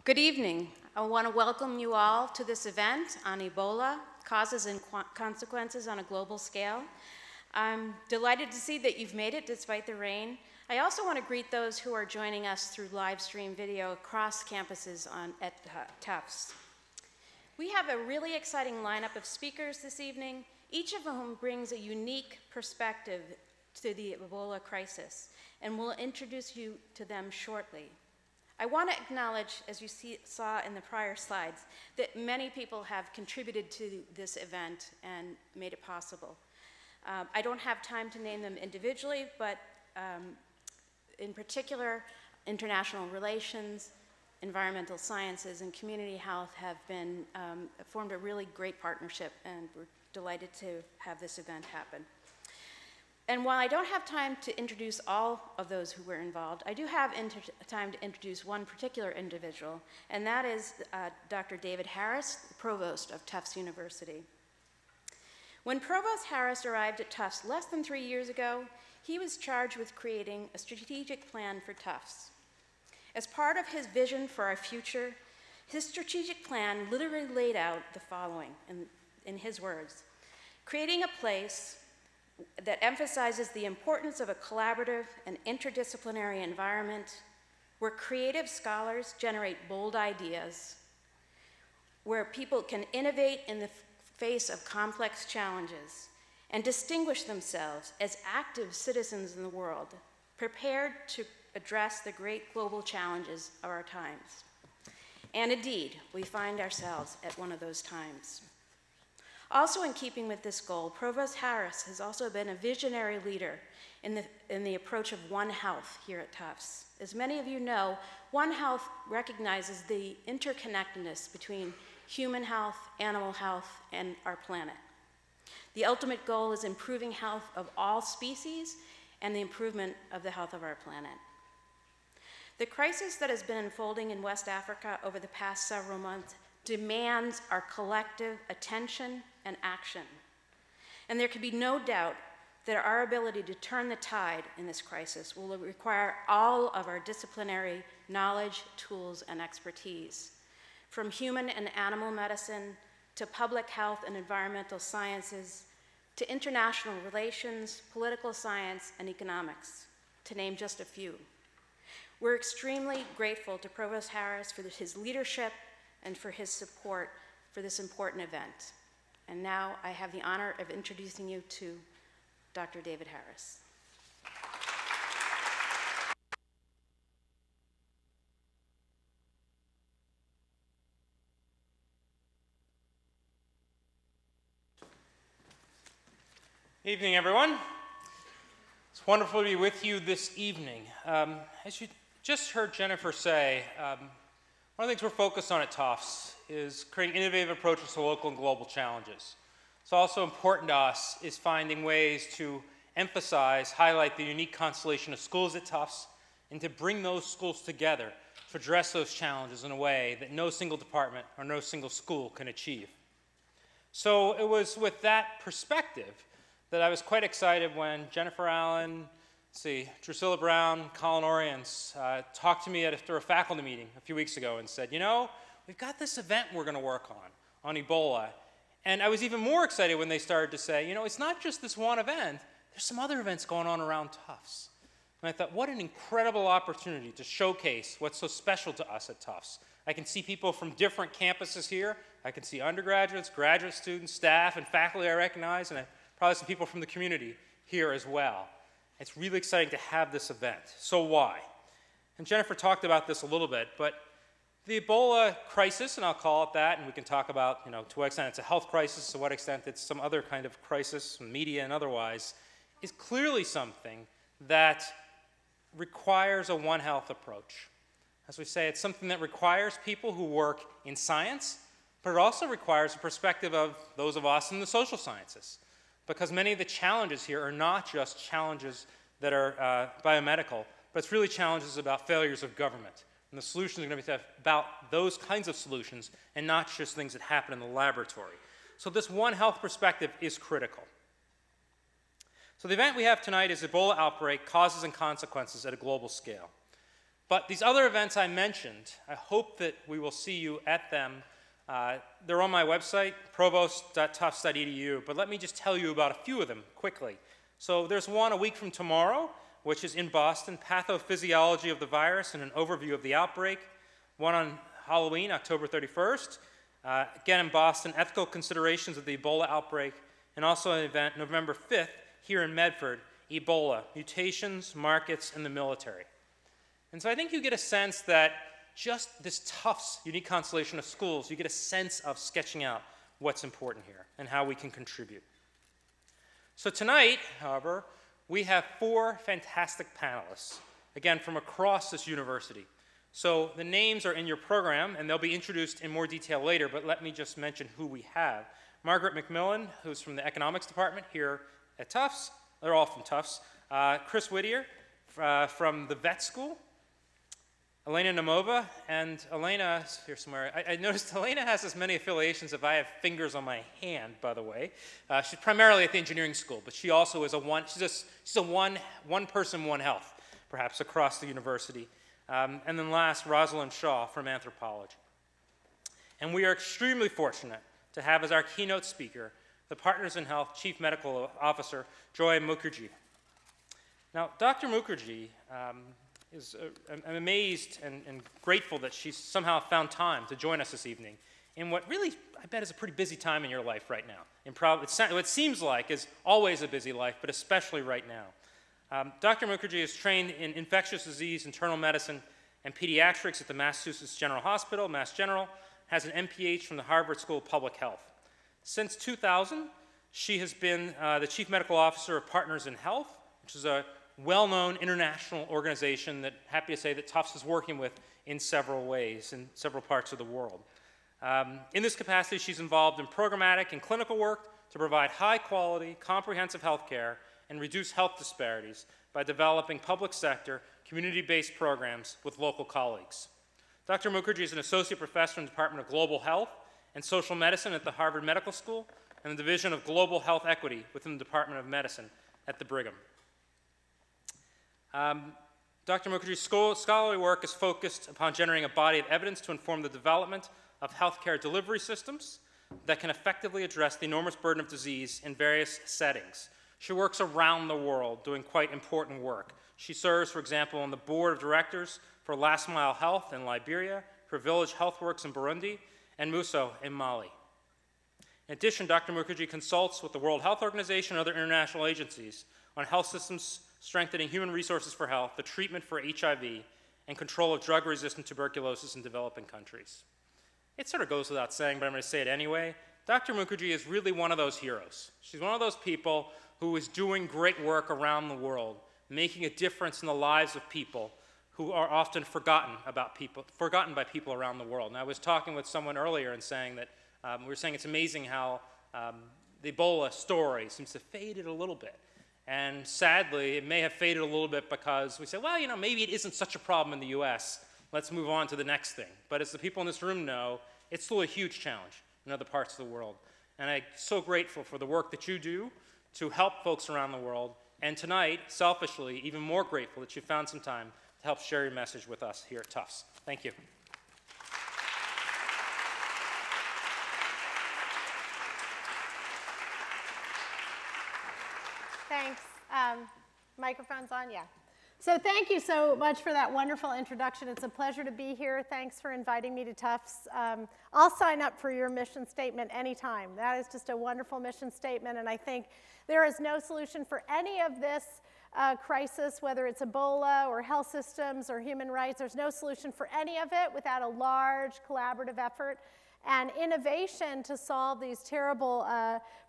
Good evening. I want to welcome you all to this event on Ebola, causes and consequences on a global scale. I'm delighted to see that you've made it despite the rain. I also want to greet those who are joining us through live stream video across campuses at Tufts. We have a really exciting lineup of speakers this evening, each of whom brings a unique perspective to the Ebola crisis, and we'll introduce you to them shortly. I want to acknowledge, as you saw in the prior slides, that many people have contributed to this event and made it possible. I don't have time to name them individually, but in particular, international relations, environmental sciences, and community health have been formed a really great partnership, and we're delighted to have this event happen. And while I don't have time to introduce all of those who were involved, I do have time to introduce one particular individual, and that is Dr. David Harris, the provost of Tufts University. When Provost Harris arrived at Tufts less than 3 years ago, he was charged with creating a strategic plan for Tufts. As part of his vision for our future, his strategic plan literally laid out the following, in his words: creating a place that emphasizes the importance of a collaborative and interdisciplinary environment where creative scholars generate bold ideas, where people can innovate in the face of complex challenges and distinguish themselves as active citizens in the world, prepared to address the great global challenges of our times. And indeed, we find ourselves at one of those times. Also in keeping with this goal, Provost Harris has also been a visionary leader in the approach of One Health here at Tufts. As many of you know, One Health recognizes the interconnectedness between human health, animal health, and our planet. The ultimate goal is improving health of all species and the improvement of the health of our planet. The crisis that has been unfolding in West Africa over the past several months demands our collective attention and action. And there can be no doubt that our ability to turn the tide in this crisis will require all of our disciplinary knowledge, tools, and expertise, from human and animal medicine to public health and environmental sciences, to international relations, political science, and economics, to name just a few. We're extremely grateful to Provost Harris for his leadership and for his support for this important event. And now I have the honor of introducing you to Dr. David Harris. Evening, everyone. It's wonderful to be with you this evening. As you just heard Jennifer say, one of the things we're focused on at Tufts is creating innovative approaches to local and global challenges. It's also important to us is finding ways to emphasize, highlight the unique constellation of schools at Tufts, and to bring those schools together to address those challenges in a way that no single department or no single school can achieve. So it was with that perspective that I was quite excited when Jennifer Allen, Drusilla Brown, Colin Oriens talked to me after a faculty meeting a few weeks ago and said, you know, we've got this event we're going to work on Ebola. And I was even more excited when they started to say, you know, it's not just this one event, there's some other events going on around Tufts. And I thought, what an incredible opportunity to showcase what's so special to us at Tufts. I can see people from different campuses here. I can see undergraduates, graduate students, staff, and faculty I recognize, and probably some people from the community here as well. It's really exciting to have this event. So why? And Jennifer talked about this a little bit, but the Ebola crisis, and I'll call it that, and we can talk about, you know, to what extent it's a health crisis, to what extent it's some other kind of crisis, media and otherwise, is clearly something that requires a One Health approach. As we say, it's something that requires people who work in science, but it also requires a perspective of those of us in the social sciences. Because many of the challenges here are not just challenges that are biomedical, but it's really challenges about failures of government. And the solutions are going to be about those kinds of solutions and not just things that happen in the laboratory. So this One Health perspective is critical. So the event we have tonight is Ebola Outbreak, Causes and Consequences at a Global Scale. But these other events I mentioned, I hope that we will see you at them. They're on my website, provost.tufts.edu, but let me just tell you about a few of them quickly. So there's one a week from tomorrow, which is in Boston, Pathophysiology of the Virus and an Overview of the Outbreak. One on Halloween, October 31st. Again in Boston, Ethical Considerations of the Ebola Outbreak, and also an event November 5th here in Medford, Ebola, Mutations, Markets, and the Military. And so I think you get a sense that just this Tufts unique constellation of schools, you get a sense of sketching out what's important here and how we can contribute. So tonight, however, we have 4 fantastic panelists, again, from across this university. So the names are in your program, and they'll be introduced in more detail later, but let me just mention who we have. Margaret McMillan, who's from the economics department here at Tufts. They're all from Tufts. Chris Whittier from the vet school. Elena Namova, and Elena, here somewhere, I noticed Elena has as many affiliations as I have fingers on my hand, by the way. She's primarily at the engineering school, but she also is she's a one person, one health, perhaps, across the university. And then last, Rosalind Shaw from anthropology. And we are extremely fortunate to have as our keynote speaker the Partners in Health Chief Medical Officer, Joy Mukherjee. Now, Dr. Mukherjee, I'm amazed and grateful that she's somehow found time to join us this evening in what really, I bet, is a pretty busy time in your life right now. What seems like is always a busy life, but especially right now. Dr. Mukherjee is trained in infectious disease, internal medicine, and pediatrics at the Massachusetts General Hospital, Mass General, has an MPH from the Harvard School of Public Health. Since 2000, she has been the Chief Medical Officer of Partners in Health, which is a well-known international organization that, happy to say, that Tufts is working with in several ways in several parts of the world. In this capacity, she's involved in programmatic and clinical work to provide high-quality, comprehensive health care and reduce health disparities by developing public sector, community-based programs with local colleagues. Dr. Mukherjee is an associate professor in the Department of Global Health and Social Medicine at the Harvard Medical School and the Division of Global Health Equity within the Department of Medicine at the Brigham. Dr. Mukherjee's scholarly work is focused upon generating a body of evidence to inform the development of healthcare delivery systems that can effectively address the enormous burden of disease in various settings. She works around the world doing quite important work. She serves, for example, on the board of directors for Last Mile Health in Liberia, for Village Healthworks in Burundi, and Muso in Mali. In addition, Dr. Mukherjee consults with the World Health Organization and other international agencies on health systems strengthening human resources for health, the treatment for HIV, and control of drug-resistant tuberculosis in developing countries. It sort of goes without saying, but I'm going to say it anyway. Dr. Mukherjee is really one of those heroes. She's one of those people who is doing great work around the world, making a difference in the lives of people who are often forgotten by people around the world. And I was talking with someone earlier and saying that we were saying it's amazing how the Ebola story seems to have faded a little bit. And sadly, it may have faded a little bit because we say, well, you know, maybe it isn't such a problem in the US. Let's move on to the next thing. But as the people in this room know, it's still a huge challenge in other parts of the world. And I'm so grateful for the work that you do to help folks around the world. And tonight, selfishly, even more grateful that you found some time to help share your message with us here at Tufts. Thank you. Thanks. Microphone's on? Yeah. So thank you so much for that wonderful introduction. It's a pleasure to be here. Thanks for inviting me to Tufts. I'll sign up for your mission statement anytime. That is just a wonderful mission statement, and I think there is no solution for any of this crisis, whether it's Ebola or health systems or human rights. There's no solution for any of it without a large collaborative effort and innovation to solve these terrible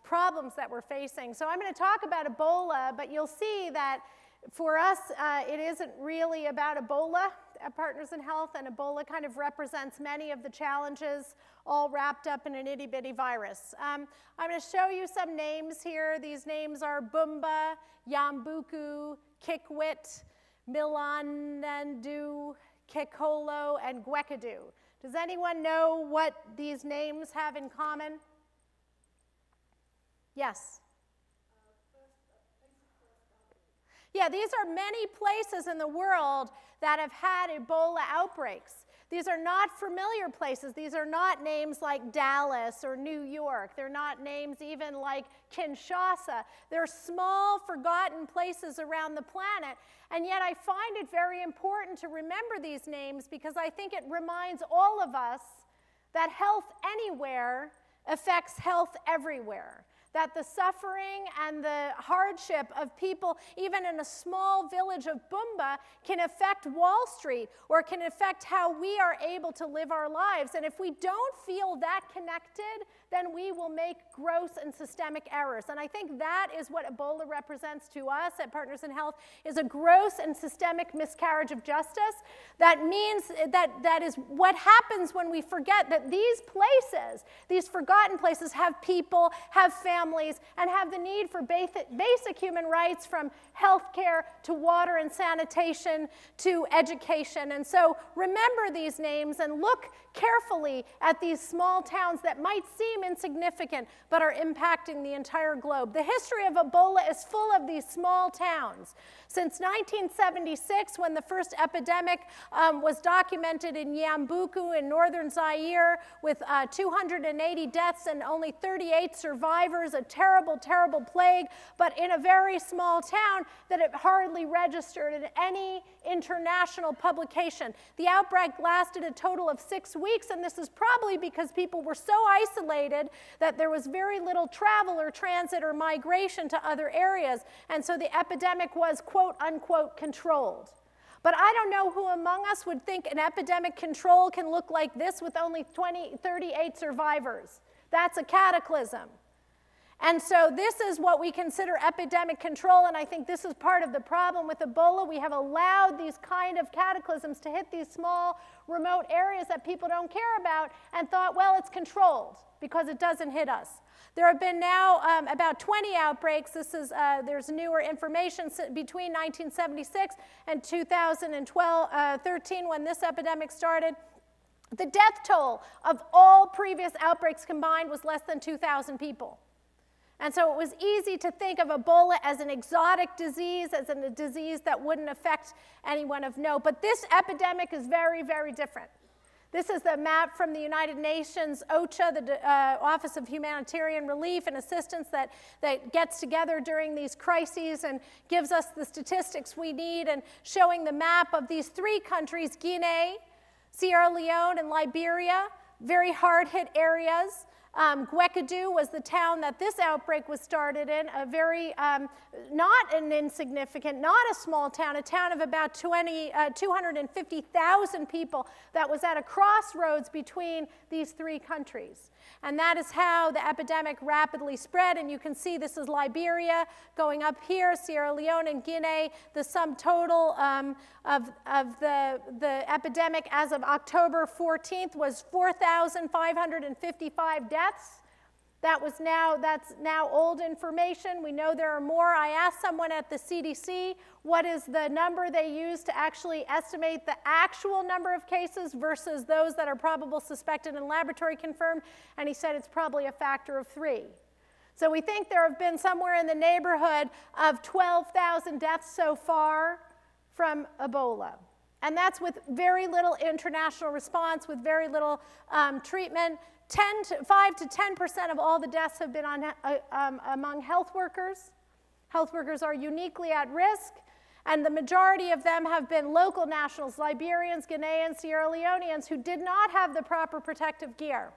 problems that we're facing. So I'm going to talk about Ebola, but you'll see that for us, it isn't really about Ebola at Partners in Health, and Ebola kind of represents many of the challenges all wrapped up in an itty-bitty virus. I'm going to show you some names here. These names are Bumba, Yambuku, Kikwit, Milanandu, Kekolo, and Gwekadu. Does anyone know what these names have in common? Yes? Yeah, these are many places in the world that have had Ebola outbreaks. These are not familiar places. These are not names like Dallas or New York. They're not names even like Kinshasa. They're small, forgotten places around the planet. And yet I find it very important to remember these names because I think it reminds all of us that health anywhere affects health everywhere. That the suffering and the hardship of people, even in a small village of Bumba, can affect Wall Street or can affect how we are able to live our lives. And if we don't feel that connected, then we will make gross and systemic errors. And I think that is what Ebola represents to us at Partners in Health, is a gross and systemic miscarriage of justice. That means that is what happens when we forget that these places, these forgotten places, have people, have families, and have the need for basic human rights, from health care to water and sanitation to education. And so remember these names and look carefully at these small towns that might seem insignificant but are impacting the entire globe. The history of Ebola is full of these small towns. Since 1976, when the first epidemic was documented in Yambuku in northern Zaire with 280 deaths and only 38 survivors, a terrible, terrible plague, but in a very small town that it hardly registered in any international publication. The outbreak lasted a total of 6 weeks, and this is probably because people were so isolated that there was very little travel or transit or migration to other areas, and so the epidemic was quote-unquote controlled. But I don't know who among us would think an epidemic control can look like this with only 38 survivors. That's a cataclysm. And so this is what we consider epidemic control, and I think this is part of the problem with Ebola. We have allowed these kind of cataclysms to hit these small, remote areas that people don't care about and thought, well, it's controlled because it doesn't hit us. There have been now about 20 outbreaks. There's newer information between 1976 and 2013 when this epidemic started. The death toll of all previous outbreaks combined was less than 2,000 people. And so it was easy to think of Ebola as an exotic disease, as a disease that wouldn't affect anyone of note. But this epidemic is very, very different. This is the map from the United Nations, OCHA, the Office of Humanitarian Relief and Assistance, that gets together during these crises and gives us the statistics we need, and showing the map of these 3 countries, Guinea, Sierra Leone, and Liberia, very hard-hit areas. Gwekadu was the town that this outbreak was started in, a very, not an insignificant, not a small town, a town of about 250,000 people that was at a crossroads between these 3 countries. And that is how the epidemic rapidly spread. And you can see this is Liberia going up here, Sierra Leone and Guinea. The sum total of the epidemic as of October 14th was 4,555 deaths. That's now old information. We know there are more. I asked someone at the CDC what is the number they use to actually estimate the actual number of cases versus those that are probable, suspected, and laboratory confirmed, and he said it's probably a factor of 3. So we think there have been somewhere in the neighborhood of 12,000 deaths so far from Ebola. And that's with very little international response, with very little treatment. 5 to 10% of all the deaths have been among health workers. Health workers are uniquely at risk, and the majority of them have been local nationals, Liberians, Guineans, Sierra Leoneans, who did not have the proper protective gear.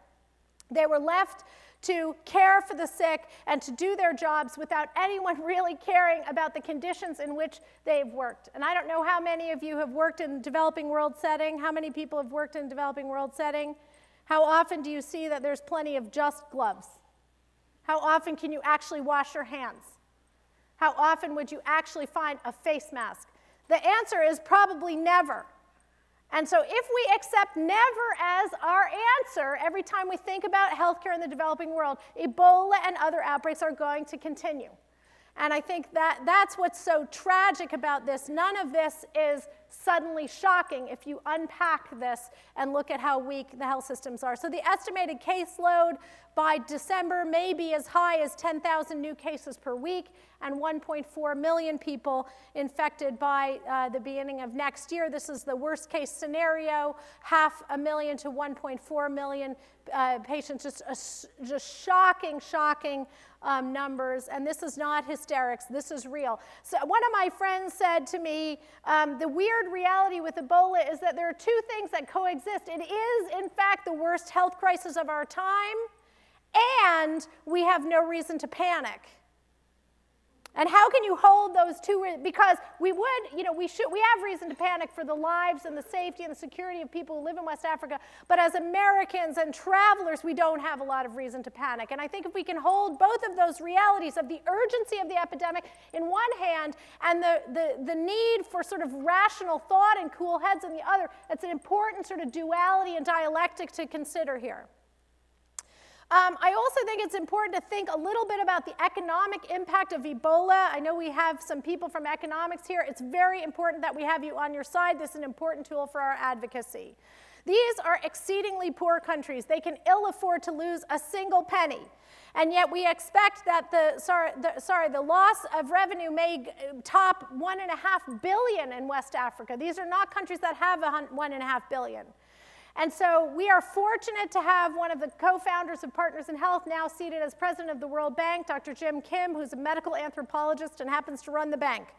They were left to care for the sick and to do their jobs without anyone really caring about the conditions in which they've worked. And I don't know how many of you have worked in developing world setting. How many people have worked in developing world setting? How often do you see that there's plenty of just gloves? How often can you actually wash your hands? How often would you actually find a face mask? The answer is probably never. And so if we accept never as our answer every time we think about healthcare in the developing world, Ebola and other outbreaks are going to continue. And I think that's what's so tragic about this. None of this is suddenly shocking if you unpack this and look at how weak the health systems are. So the estimated caseload by December may be as high as 10,000 new cases per week and 1.4 million people infected by the beginning of next year. This is the worst case scenario, 500,000 to 1.4 million patients, just shocking numbers, and this is not hysterics, this is real. So one of my friends said to me, the weird reality with Ebola is that there are two things that coexist. It is, in fact, the worst health crisis of our time, and we have no reason to panic. And how can you hold those two? Because we have reason to panic for the lives and the safety and the security of people who live in West Africa, but as Americans and travelers, we don't have a lot of reason to panic. And I think if we can hold both of those realities of the urgency of the epidemic in one hand and the need for sort of rational thought and cool heads in the other, it's an important sort of duality and dialectic to consider here. I also think it's important to think a little bit about the economic impact of Ebola. I know we have some people from economics here. It's very important that we have you on your side. This is an important tool for our advocacy. These are exceedingly poor countries. They can ill afford to lose a single penny. And yet we expect that the loss of revenue may top $1.5 billion in West Africa. These are not countries that have $1.5 billion. And so we are fortunate to have one of the co-founders of Partners in Health now seated as president of the World Bank, Dr. Jim Kim, who's a medical anthropologist and happens to run the bank.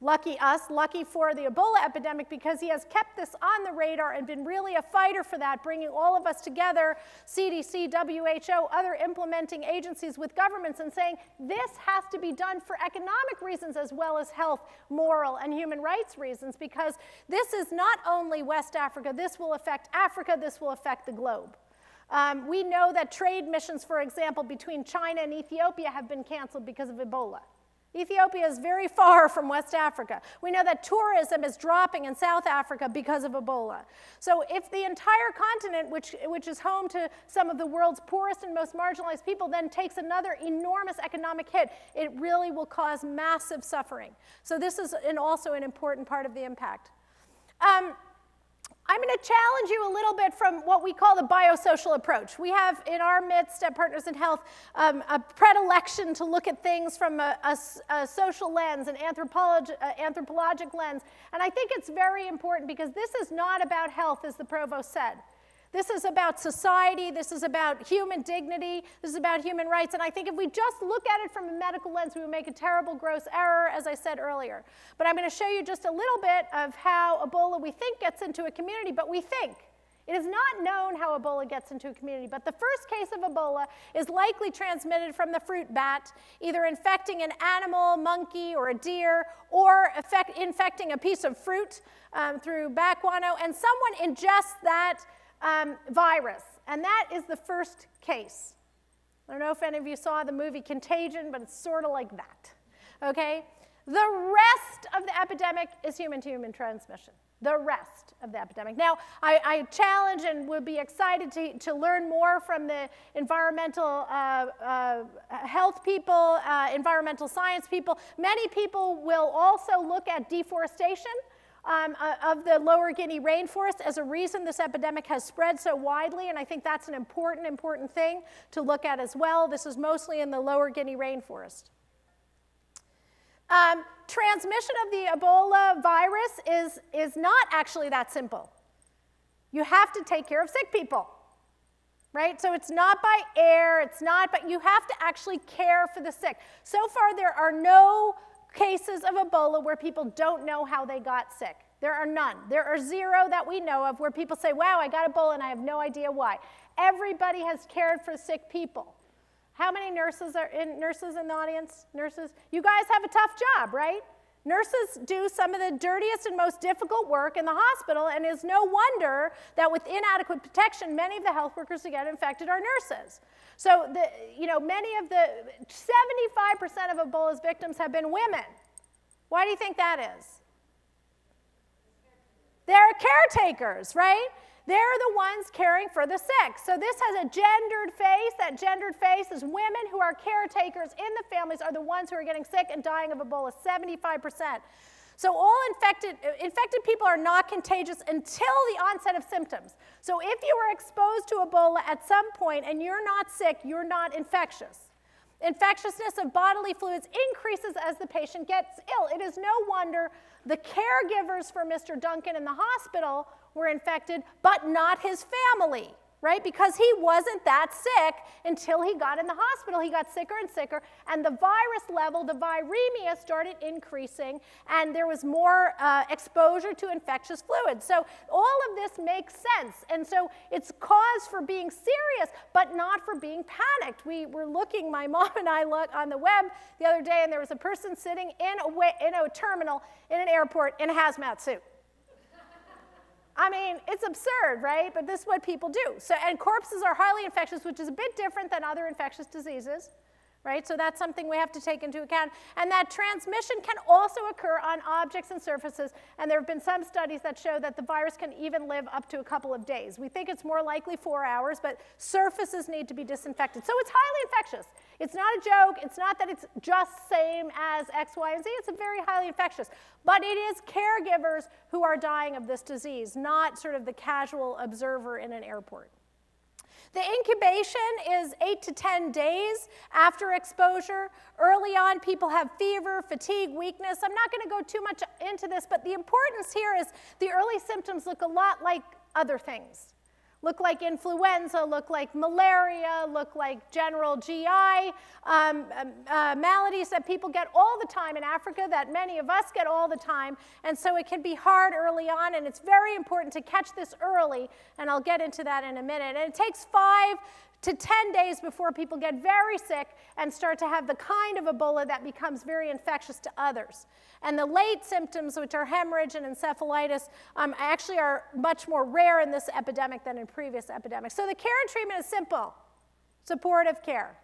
Lucky us, lucky for the Ebola epidemic, because he has kept this on the radar and been really a fighter for that, bringing all of us together, CDC, WHO, other implementing agencies with governments, and saying this has to be done for economic reasons as well as health, moral, and human rights reasons, because this is not only West Africa, this will affect Africa, this will affect the globe. We know that trade missions, for example, between China and Ethiopia have been canceled because of Ebola. Ethiopia is very far from West Africa. We know that tourism is dropping in South Africa because of Ebola. So if the entire continent, which is home to some of the world's poorest and most marginalized people, then takes another enormous economic hit, it really will cause massive suffering. So this is also an important part of the impact. I'm going to challenge you a little bit from what we call the biosocial approach. We have in our midst at Partners in Health a predilection to look at things from a social lens, an anthropologic lens. And I think it's very important because this is not about health, as the provost said. This is about society, this is about human dignity, this is about human rights, and I think if we just look at it from a medical lens, we would make a terrible, gross error, as I said earlier. But I'm going to show you just a little bit of how Ebola, we think, gets into a community, but we think. It is not known how Ebola gets into a community, but the first case of Ebola is likely transmitted from the fruit bat, either infecting an animal, monkey, or a deer, or infecting a piece of fruit through bat guano, and someone ingests that virus, and that is the first case. I don't know if any of you saw the movie Contagion, but it's sort of like that, okay? The rest of the epidemic is human-to-human transmission, the rest of the epidemic. Now, I challenge and would be excited to learn more from the environmental health people, environmental science people. Many people will also look at deforestation of the Lower Guinea rainforest as a reason this epidemic has spread so widely, and I think that's an important thing to look at as well. This is mostly in the Lower Guinea rainforest. Transmission of the Ebola virus is not actually that simple. You have to take care of sick people, right? So it's not by air, but you have to actually care for the sick. So far, there are no cases of Ebola where people don't know how they got sick. There are none. There are zero that we know of where people say, wow, I got Ebola and I have no idea why. Everybody has cared for sick people. How many nurses in the audience? Nurses? You guys have a tough job, right? Nurses do some of the dirtiest and most difficult work in the hospital, and it's no wonder that with inadequate protection, many of the health workers who get infected are nurses. So, many of the 75% of Ebola's victims have been women. Why do you think that is? They're caretakers, right? They're the ones caring for the sick. So this has a gendered face. That gendered face is women who are caretakers in the families are the ones who are getting sick and dying of Ebola, 75%. So all infected people are not contagious until the onset of symptoms. So if you were exposed to Ebola at some point and you're not sick, you're not infectious. Infectiousness of bodily fluids increases as the patient gets ill. It is no wonder the caregivers for Mr. Duncan in the hospital were infected, but not his family, right? Because he wasn't that sick until he got in the hospital. He got sicker and sicker, and the virus level, the viremia, started increasing, and there was more exposure to infectious fluids. So all of this makes sense, and so it's cause for being serious, but not for being panicked. We were looking, my mom and I looked on the web the other day, and there was a person sitting in a terminal in an airport in a hazmat suit. I mean, it's absurd, right? But this is what people do. So, and corpses are highly infectious, which is a bit different than other infectious diseases, right? So that's something we have to take into account. And that transmission can also occur on objects and surfaces. And there have been some studies that show that the virus can even live up to a couple of days. We think it's more likely 4 hours, but surfaces need to be disinfected. So it's highly infectious. It's not a joke. It's not that it's just same as X, Y, and Z. It's very highly infectious. But it is caregivers who are dying of this disease, not sort of the casual observer in an airport. The incubation is 8 to 10 days after exposure. Early on, people have fever, fatigue, weakness. I'm not going to go too much into this, but the importance here is the early symptoms look a lot like other things. Look like influenza, look like malaria, look like general GI maladies that people get all the time in Africa, that many of us get all the time. And so it can be hard early on, and it's very important to catch this early, and I'll get into that in a minute. And it takes 5 to 10 days before people get very sick and start to have the kind of Ebola that becomes very infectious to others. And the late symptoms, which are hemorrhage and encephalitis, actually are much more rare in this epidemic than in previous epidemics. So the care and treatment is simple: supportive care.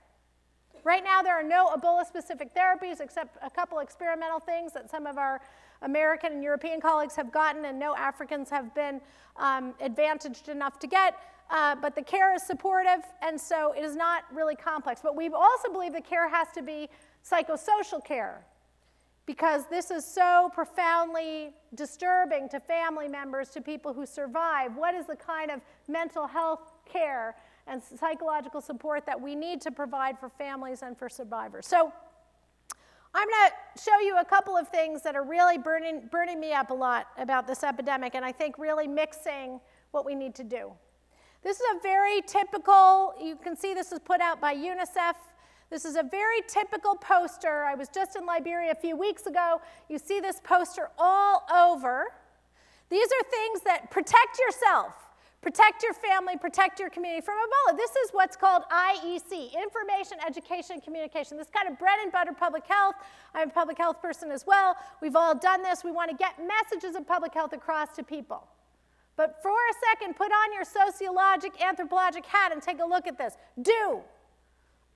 Right now, there are no Ebola-specific therapies except a couple experimental things that some of our American and European colleagues have gotten, and no Africans have been advantaged enough to get. But the care is supportive, and so it is not really complex. But we also believe the care has to be psychosocial care, because this is so profoundly disturbing to family members, to people who survive. What is the kind of mental health care and psychological support that we need to provide for families and for survivors? So I'm going to show you a couple of things that are really burning me up a lot about this epidemic, and I think really mixing what we need to do. This is a very typical, you can see this was put out by UNICEF. This is a very typical poster. I was just in Liberia a few weeks ago. You see this poster all over. These are things that protect yourself, protect your family, protect your community from Ebola. This is what's called IEC, Information, Education, Communication. This kind of bread and butter public health. I'm a public health person as well. We've all done this. We want to get messages of public health across to people. But for a second, put on your sociologic, anthropologic hat and take a look at this. Do.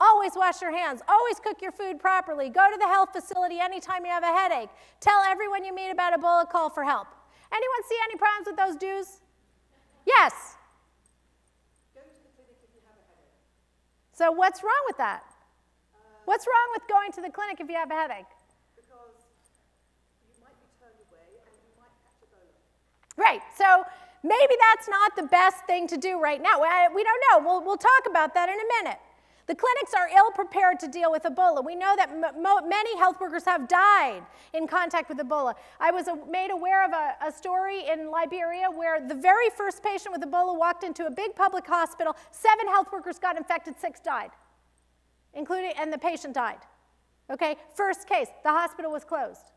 Always wash your hands. Always cook your food properly. Go to the health facility anytime you have a headache. Tell everyone you meet about Ebola, call for help. Anyone see any problems with those do's? Yes? Go to the clinic if you have a headache. So what's wrong with that? What's wrong with going to the clinic if you have a headache? Because you might be turned away and you might catch Ebola. Right. So maybe that's not the best thing to do right now. We don't know. We'll talk about that in a minute. The clinics are ill-prepared to deal with Ebola. We know that many health workers have died in contact with Ebola. I was made aware of a story in Liberia where the very first patient with Ebola walked into a big public hospital. 7 health workers got infected, 6 died, and the patient died. Okay, first case, the hospital was closed.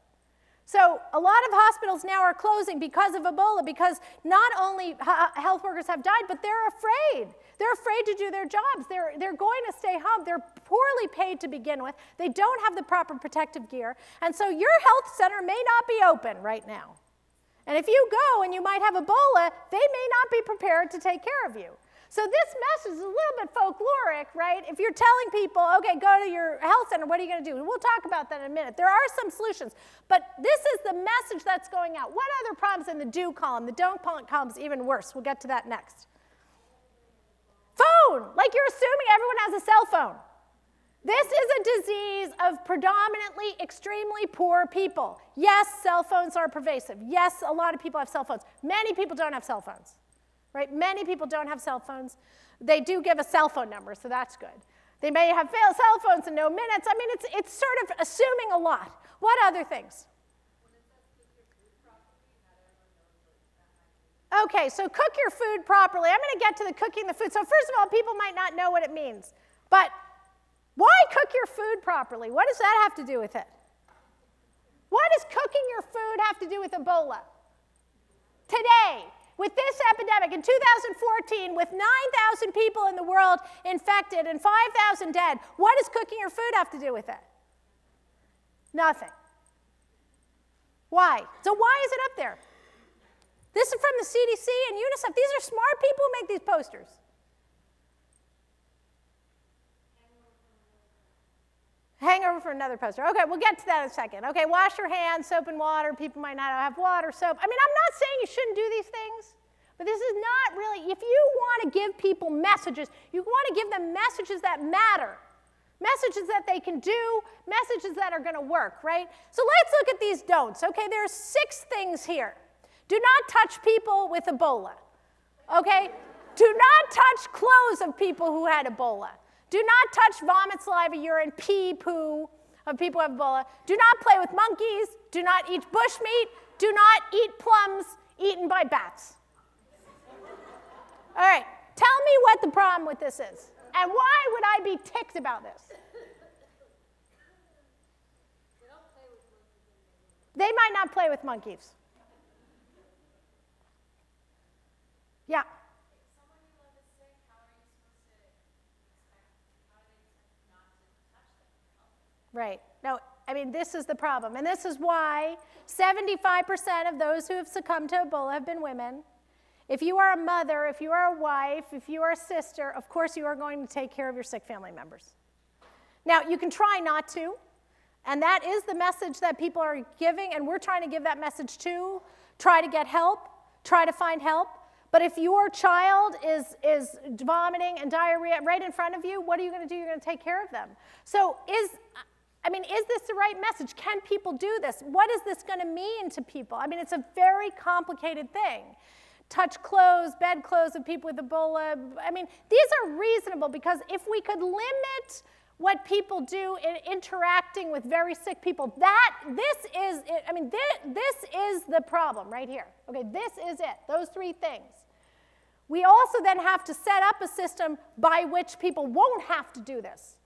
So a lot of hospitals now are closing because of Ebola, because not only health workers have died, but they're afraid. They're afraid to do their jobs. They're going to stay home. They're poorly paid to begin with. They don't have the proper protective gear. And so your health center may not be open right now. And if you go and you might have Ebola, they may not be prepared to take care of you. So this message is a little bit folkloric, right? If you're telling people, okay, go to your health center, what are you going to do? We'll talk about that in a minute. There are some solutions, but this is the message that's going out. What other problems in the do column? The don't column is even worse. We'll get to that next. Phone, like you're assuming everyone has a cell phone. This is a disease of predominantly extremely poor people. Yes, cell phones are pervasive. Yes, a lot of people have cell phones. Many people don't have cell phones, right? Many people don't have cell phones. They do give a cell phone number, so that's good. They may have cell phones and no minutes. I mean, it's sort of assuming a lot. What other things? Okay, so cook your food properly. I'm going to get to the cooking the food. So first of all, people might not know what it means. But why cook your food properly? What does that have to do with it? What does cooking your food have to do with Ebola? Today, with this epidemic, in 2014, with 9,000 people in the world infected and 5,000 dead, what does cooking your food have to do with it? Nothing. Why? So why is it up there? This is from the CDC and UNICEF. These are smart people who make these posters. Hangover for another poster. Okay, we'll get to that in a second. Okay, wash your hands, soap and water. People might not have water, soap. I mean, I'm not saying you shouldn't do these things, but this is not really, if you want to give people messages, you want to give them messages that matter, messages that they can do, messages that are going to work, right? So let's look at these don'ts. Okay, there's 6 things here. Do not touch people with Ebola, okay? Do not touch clothes of people who had Ebola. Do not touch vomit, saliva, urine, pee, poo of people who have Ebola. Do not play with monkeys. Do not eat bushmeat. Do not eat plums eaten by bats. All right, tell me what the problem with this is. And why would I be ticked about this? They might not play with monkeys. Yeah. Right. No, I mean, this is the problem. And this is why 75% of those who have succumbed to Ebola have been women. If you are a mother, if you are a wife, if you are a sister, of course you are going to take care of your sick family members. Now, you can try not to, and that is the message that people are giving, and we're trying to give that message too. Try to get help. Try to find help. But if your child is vomiting and diarrhea right in front of you, what are you going to do? You're going to take care of them. So is this the right message? Can people do this? What is this going to mean to people? I mean, it's a very complicated thing. Touch clothes, bed clothes of people with Ebola. I mean, these are reasonable because if we could limit what people do in interacting with very sick people, this is the problem right here. Okay, this is it, those 3 things. We also then have to set up a system by which people won't have to do this.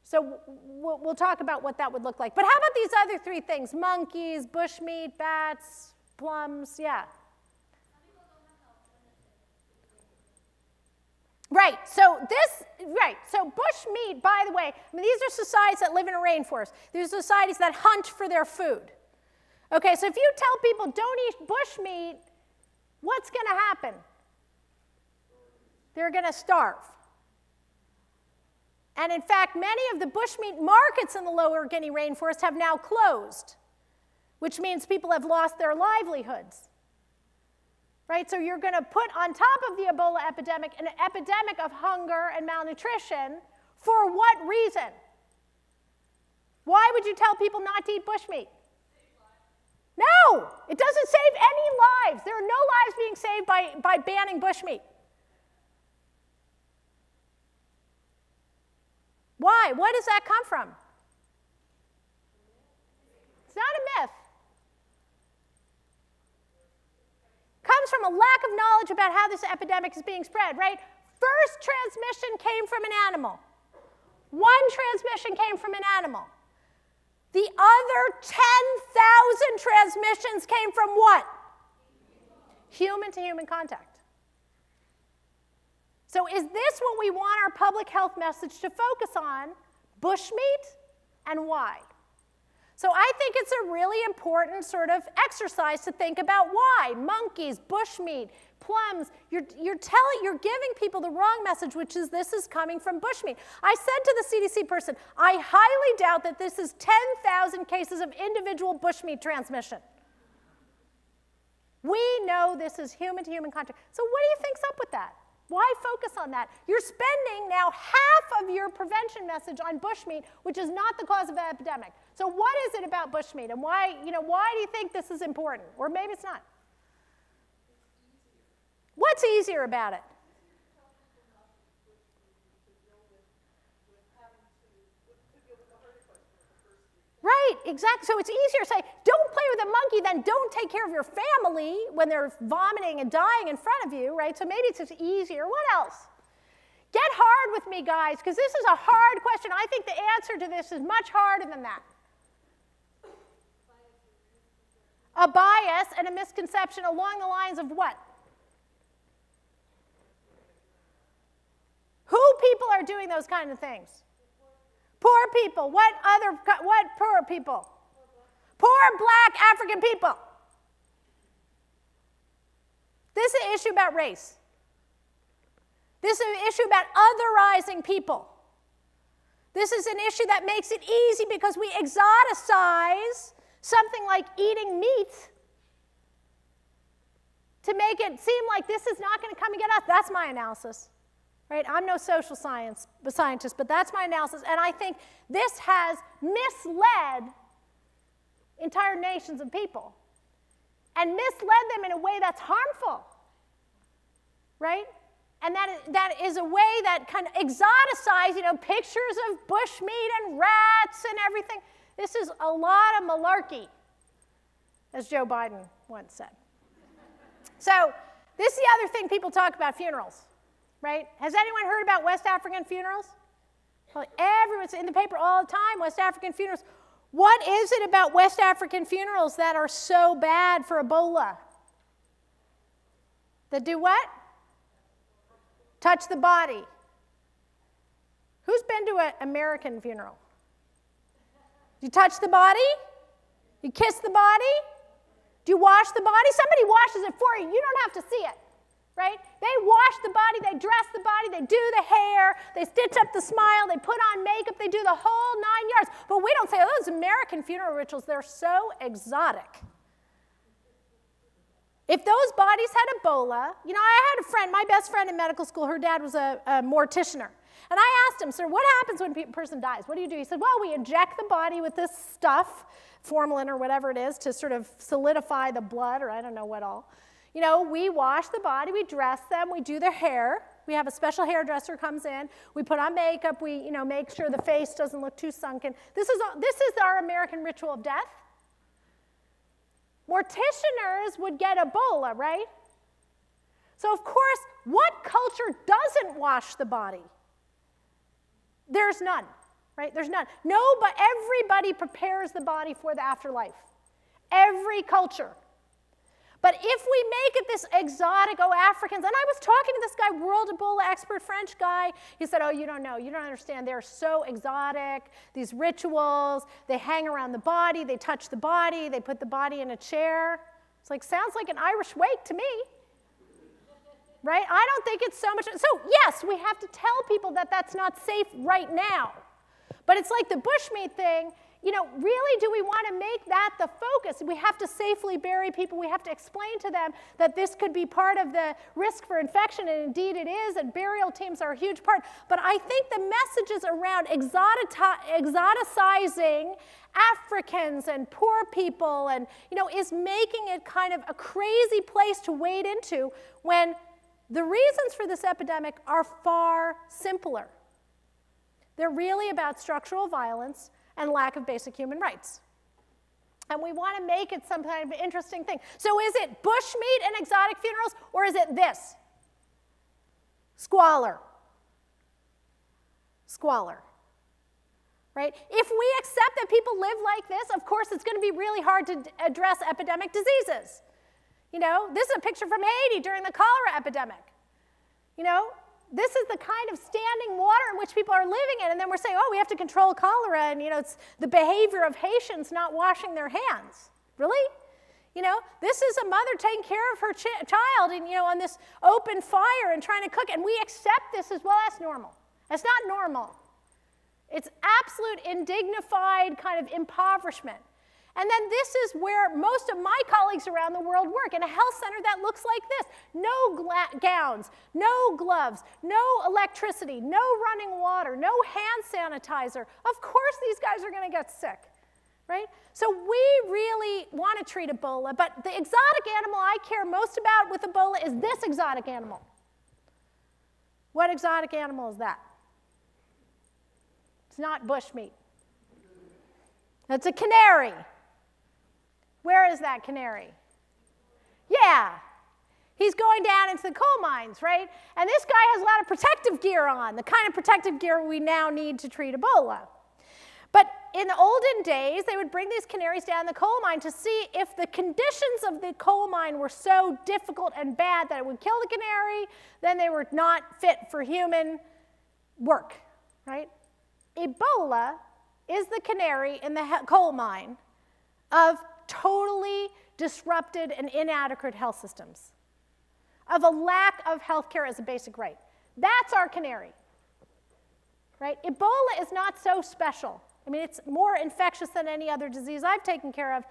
So we'll talk about what that would look like. But how about these other 3 things? Monkeys, bushmeat, bats, plums, yeah. Right, so bushmeat, by the way, I mean, these are societies that live in a rainforest. These are societies that hunt for their food. Okay, so if you tell people don't eat bushmeat, what's going to happen? They're going to starve. And in fact, many of the bushmeat markets in the Lower Guinea rainforest have now closed, which means people have lost their livelihoods. Right, so you're going to put on top of the Ebola epidemic an epidemic of hunger and malnutrition. For what reason? Why would you tell people not to eat bushmeat? No, it doesn't save any lives. There are no lives being saved by banning bushmeat. Why? What does that come from? It's not a myth. Comes from a lack of knowledge about how this epidemic is being spread, right? First transmission came from an animal. One transmission came from an animal. The other 10,000 transmissions came from what? Human-to-human contact. So is this what we want our public health message to focus on? Bushmeat, and why? So I think it's a really important sort of exercise to think about why. Monkeys, bushmeat, plums, you're giving people the wrong message, which is this is coming from bushmeat. I said to the CDC person, I highly doubt that this is 10,000 cases of individual bushmeat transmission. We know this is human-to-human contact. So what do you think's up with that? Why focus on that? You're spending now half of your prevention message on bushmeat, which is not the cause of the epidemic. So what is it about bushmeat, and why do you think this is important? Or maybe it's not. What's easier about it? Right, exactly. So it's easier to say, don't play with a monkey than don't take care of your family when they're vomiting and dying in front of you, right? So maybe it's just easier. What else? Get hard with me, guys, because this is a hard question. I think the answer to this is much harder than that. A bias and a misconception along the lines of what? Who people are doing those kind of things? Poor people. What poor people? Poor black African people. This is an issue about race. This is an issue about otherizing people. This is an issue that makes it easy because we exoticize something like eating meat to make it seem like this is not going to come and get us. That's my analysis. Right? I'm no social scientist, but that's my analysis. And I think this has misled entire nations of people and misled them in a way that's harmful. Right? And that is a way that kind of exoticizes, pictures of bushmeat and rats and everything. This is a lot of malarkey, as Joe Biden once said. So this is the other thing people talk about funerals. Right? Has anyone heard about West African funerals? Well, everyone's in the paper all the time, West African funerals. What is it about West African funerals that are so bad for Ebola? That do what? Touch the body. Who's been to an American funeral? Do you touch the body? You kiss the body? Do you wash the body? Somebody washes it for you. You don't have to see it. Right? They wash the body, they dress the body, they do the hair, they stitch up the smile, they put on makeup, they do the whole 9 yards. But we don't say, oh, those American funeral rituals, they're so exotic. If those bodies had Ebola, I had a friend, my best friend in medical school, her dad was a morticianer. And I asked him, sir, what happens when a person dies? What do you do? He said, well, we inject the body with this stuff, formalin or whatever it is, to sort of solidify the blood, or I don't know what all. We wash the body, we dress them, we do their hair. We have a special hairdresser comes in. We put on makeup. We, make sure the face doesn't look too sunken. This is our American ritual of death. Morticianers would get Ebola, right? So, of course, what culture doesn't wash the body? There's none, right? There's none. No, but everybody prepares the body for the afterlife. Every culture. But if we make it this exotic, Africans, and I was talking to this guy, world Ebola expert, French guy, he said, you don't know, you don't understand, they're so exotic, these rituals, they hang around the body, they touch the body, they put the body in a chair. It's like, sounds like an Irish wake to me, right? I don't think it's so much, so yes, we have to tell people that that's not safe right now. But it's like the bushmeat thing, really do we want to make that the focus? We have to safely bury people. We have to explain to them that this could be part of the risk for infection, and indeed it is, and burial teams are a huge part. But I think the messages around exoticizing Africans and poor people and, is making it kind of a crazy place to wade into when the reasons for this epidemic are far simpler. They're really about structural violence and lack of basic human rights. And we want to make it some kind of interesting thing. So is it bushmeat and exotic funerals, or is it this? Squalor. Squalor. Right? If we accept that people live like this, of course it's going to be really hard to address epidemic diseases. This is a picture from Haiti during the cholera epidemic. This is the kind of standing water in which people are living in, and then we're saying, oh, we have to control cholera, and it's the behavior of Haitians not washing their hands. Really? This is a mother taking care of her child, and on this open fire and trying to cook, and we accept this as well. That's normal. That's not normal. It's absolute indignified kind of impoverishment. And then this is where most of my colleagues around the world work, in a health center that looks like this. No gowns, no gloves, no electricity, no running water, no hand sanitizer. Of course these guys are going to get sick, right? So we really want to treat Ebola, but the exotic animal I care most about with Ebola is this exotic animal. What exotic animal is that? It's not bushmeat. It's a canary. Where is that canary? Yeah. He's going down into the coal mines, right? And this guy has a lot of protective gear on, the kind of protective gear we now need to treat Ebola. But in the olden days, they would bring these canaries down the coal mine to see if the conditions of the coal mine were so difficult and bad that it would kill the canary, then they were not fit for human work, right? Ebola is the canary in the coal mine of totally disrupted and inadequate health systems, of a lack of health care as a basic right. That's our canary, right? Ebola is not so special. I mean, it's more infectious than any other disease I've taken care of,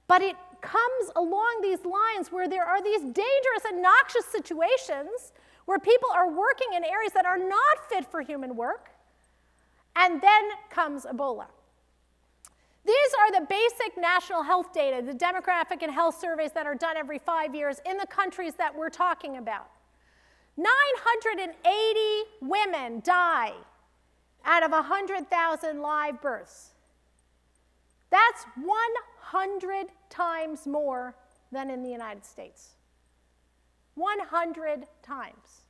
but it comes along these lines where there are these dangerous and noxious situations where people are working in areas that are not fit for human work, and then comes Ebola. These are the basic national health data, the demographic and health surveys that are done every 5 years in the countries that we're talking about. 980 women die out of 100,000 live births. That's 100 times more than in the United States. 100 times.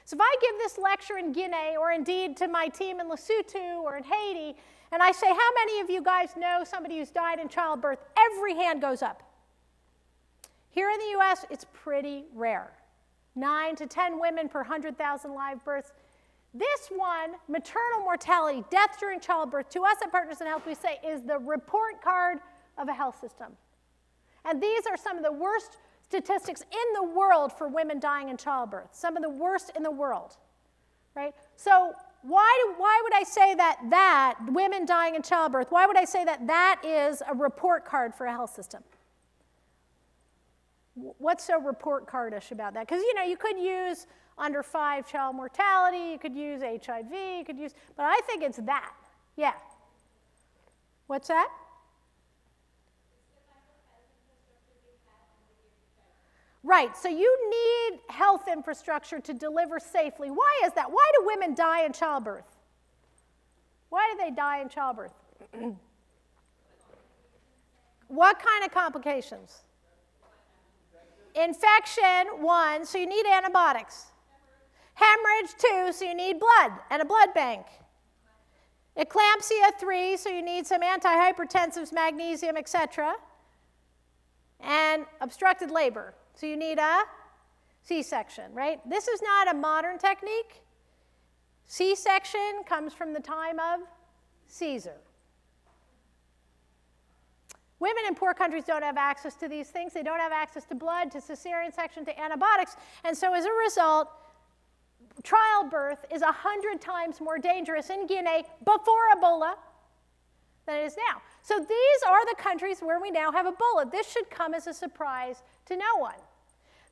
So if I give this lecture in Guinea, or indeed to my team in Lesotho or in Haiti, and I say, how many of you guys know somebody who's died in childbirth? Every hand goes up. Here in the US, it's pretty rare. 9 to 10 women per 100,000 live births. This one, maternal mortality, death during childbirth, to us at Partners in Health, we say is the report card of a health system. And these are some of the worst statistics in the world for women dying in childbirth, some of the worst in the world, right? So why would I say that women dying in childbirth, why would I say that is a report card for a health system? What's so report cardish about that? Because, you could use under 5 child mortality, you could use HIV, you could use, but I think it's that. Yeah. What's that? Right, so you need health infrastructure to deliver safely. Why is that? Why do women die in childbirth? Why do they die in childbirth? What kind of complications? Infection, 1, so you need antibiotics. Hemorrhage, 2, so you need blood and a blood bank. Eclampsia, 3, so you need some antihypertensives, magnesium, etc. And obstructed labor. So you need a C-section, right? This is not a modern technique. C-section comes from the time of Caesar. Women in poor countries don't have access to these things. They don't have access to blood, to cesarean section, to antibiotics. And so as a result, childbirth is 100 times more dangerous in Guinea before Ebola than it is now. So these are the countries where we now have Ebola. This should come as a surprise to no one.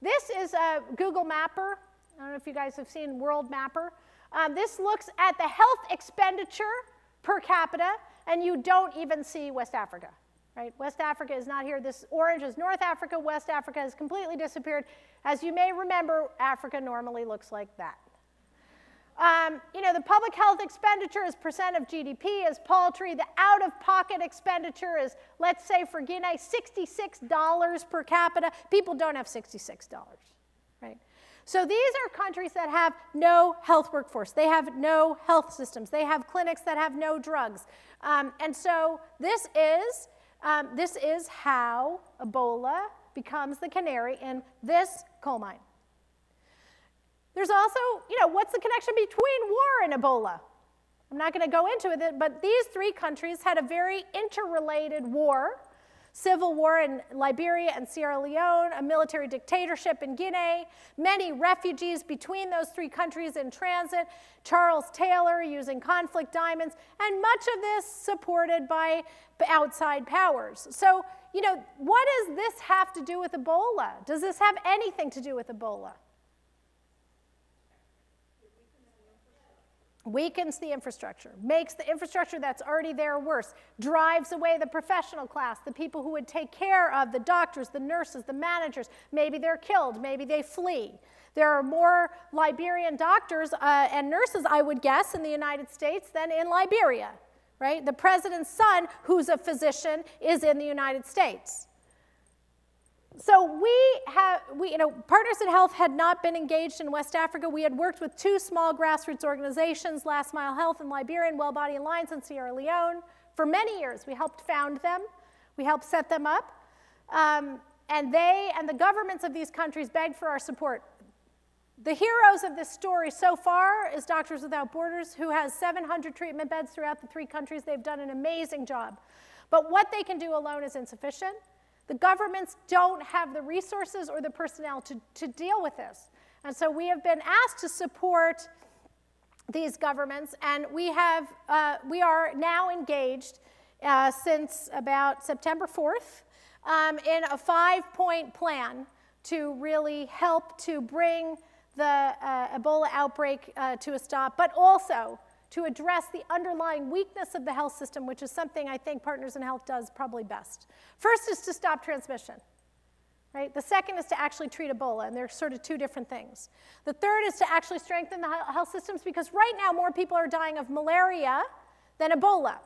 This is a Google Mapper. I don't know if you guys have seen World Mapper. This looks at the health expenditure per capita, and you don't even see West Africa. Right? West Africa is not here. This orange is North Africa. West Africa has completely disappeared. As you may remember, Africa normally looks like that. The public health expenditure as percent of GDP is paltry. The out-of-pocket expenditure is, let's say for Guinea, $66 per capita. People don't have $66, right? So these are countries that have no health workforce. They have no health systems. They have clinics that have no drugs. And so this is how Ebola becomes the canary in this coal mine. There's also, what's the connection between war and Ebola? I'm not going to go into it, but these 3 countries had a very interrelated war. civil war in Liberia and Sierra Leone, a military dictatorship in Guinea, many refugees between those three countries in transit, Charles Taylor using conflict diamonds, and much of this supported by outside powers. So, you know, what does this have to do with Ebola? Does this have anything to do with Ebola? Weakens the infrastructure, makes the infrastructure that's already there worse, drives away the professional class, the people who would take care of the doctors, the nurses, the managers. Maybe they're killed, maybe they flee. There are more Liberian doctors and nurses, I would guess, in the United States than in Liberia, right? The president's son, who's a physician, is in the United States. So you know, Partners in Health had not been engaged in West Africa. We had worked with two small grassroots organizations, Last Mile Health in Liberia and Well Body Alliance in Sierra Leone. For many years, we helped found them. We helped set them up. And they and the governments of these countries begged for our support. The heroes of this story so far is Doctors Without Borders, who has 700 treatment beds throughout the three countries. They've done an amazing job. But what they can do alone is insufficient. The governments don't have the resources or the personnel to deal with this. And so we have been asked to support these governments, and we are now engaged since about September 4th in a 5-point plan to really help to bring the Ebola outbreak to a stop, but also to address the underlying weakness of the health system, which is something I think Partners in Health does probably best. First is to stop transmission, right? The second is to actually treat Ebola, and they're sort of two different things. The third is to actually strengthen the health systems, because right now more people are dying of malaria than Ebola.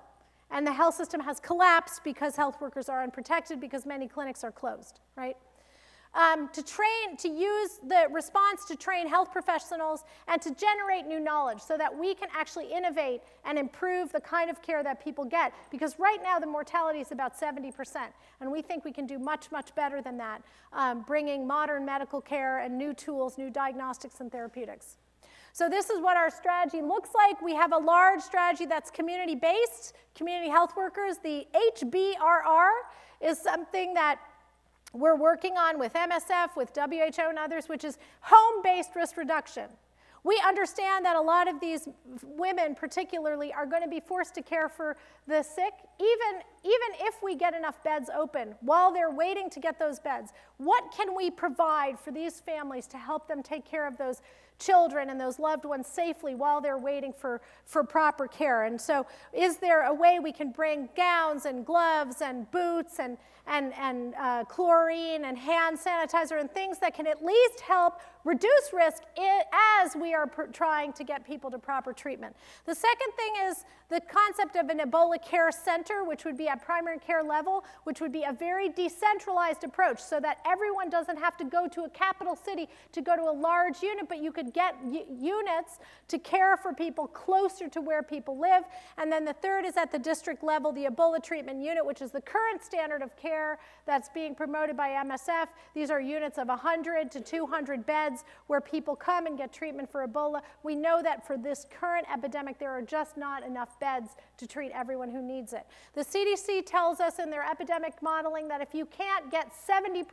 And the health system has collapsed because health workers are unprotected, because many clinics are closed, right? To use the response to train health professionals and to generate new knowledge so that we can actually innovate and improve the kind of care that people get. Because right now the mortality is about 70%, and we think we can do much, much better than that, bringing modern medical care and new tools, new diagnostics and therapeutics. So this is what our strategy looks like. We have a large strategy that's community-based, community health workers. The HBRR is something that we're working on with MSF, with WHO and others, which is home-based risk reduction. We understand that a lot of these women particularly are going to be forced to care for the sick, even if we get enough beds open while they're waiting to get those beds. What can we provide for these families to help them take care of those children and those loved ones safely while they're waiting for proper care? And so is there a way we can bring gowns and gloves and boots and chlorine and hand sanitizer and things that can at least help reduce risk as we are trying to get people to proper treatment? The second thing is the concept of an Ebola care center, which would be at primary care level, which would be a very decentralized approach so that everyone doesn't have to go to a capital city to go to a large unit, but you could get units to care for people closer to where people live. And then the third is at the district level, the Ebola treatment unit, which is the current standard of care that's being promoted by MSF. These are units of 100 to 200 beds where people come and get treatment for Ebola. We know that for this current epidemic, there are just not enough beds to treat everyone who needs it. The CDC tells us in their epidemic modeling that if you can't get 70%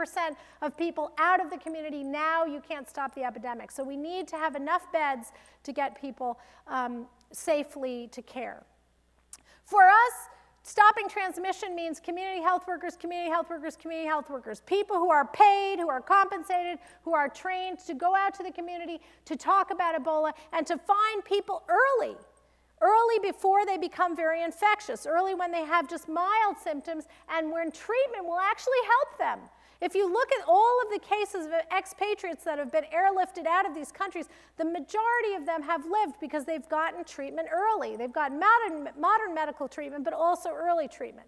of people out of the community now, you can't stop the epidemic. So we need to have enough beds to get people safely to care. For us, stopping transmission means community health workers, community health workers, community health workers, people who are paid, who are compensated, who are trained to go out to the community to talk about Ebola and to find people early before they become very infectious, early when they have just mild symptoms and when treatment will actually help them. If you look at all of the cases of expatriates that have been airlifted out of these countries, the majority of them have lived because they've gotten treatment early. They've gotten modern medical treatment, but also early treatment.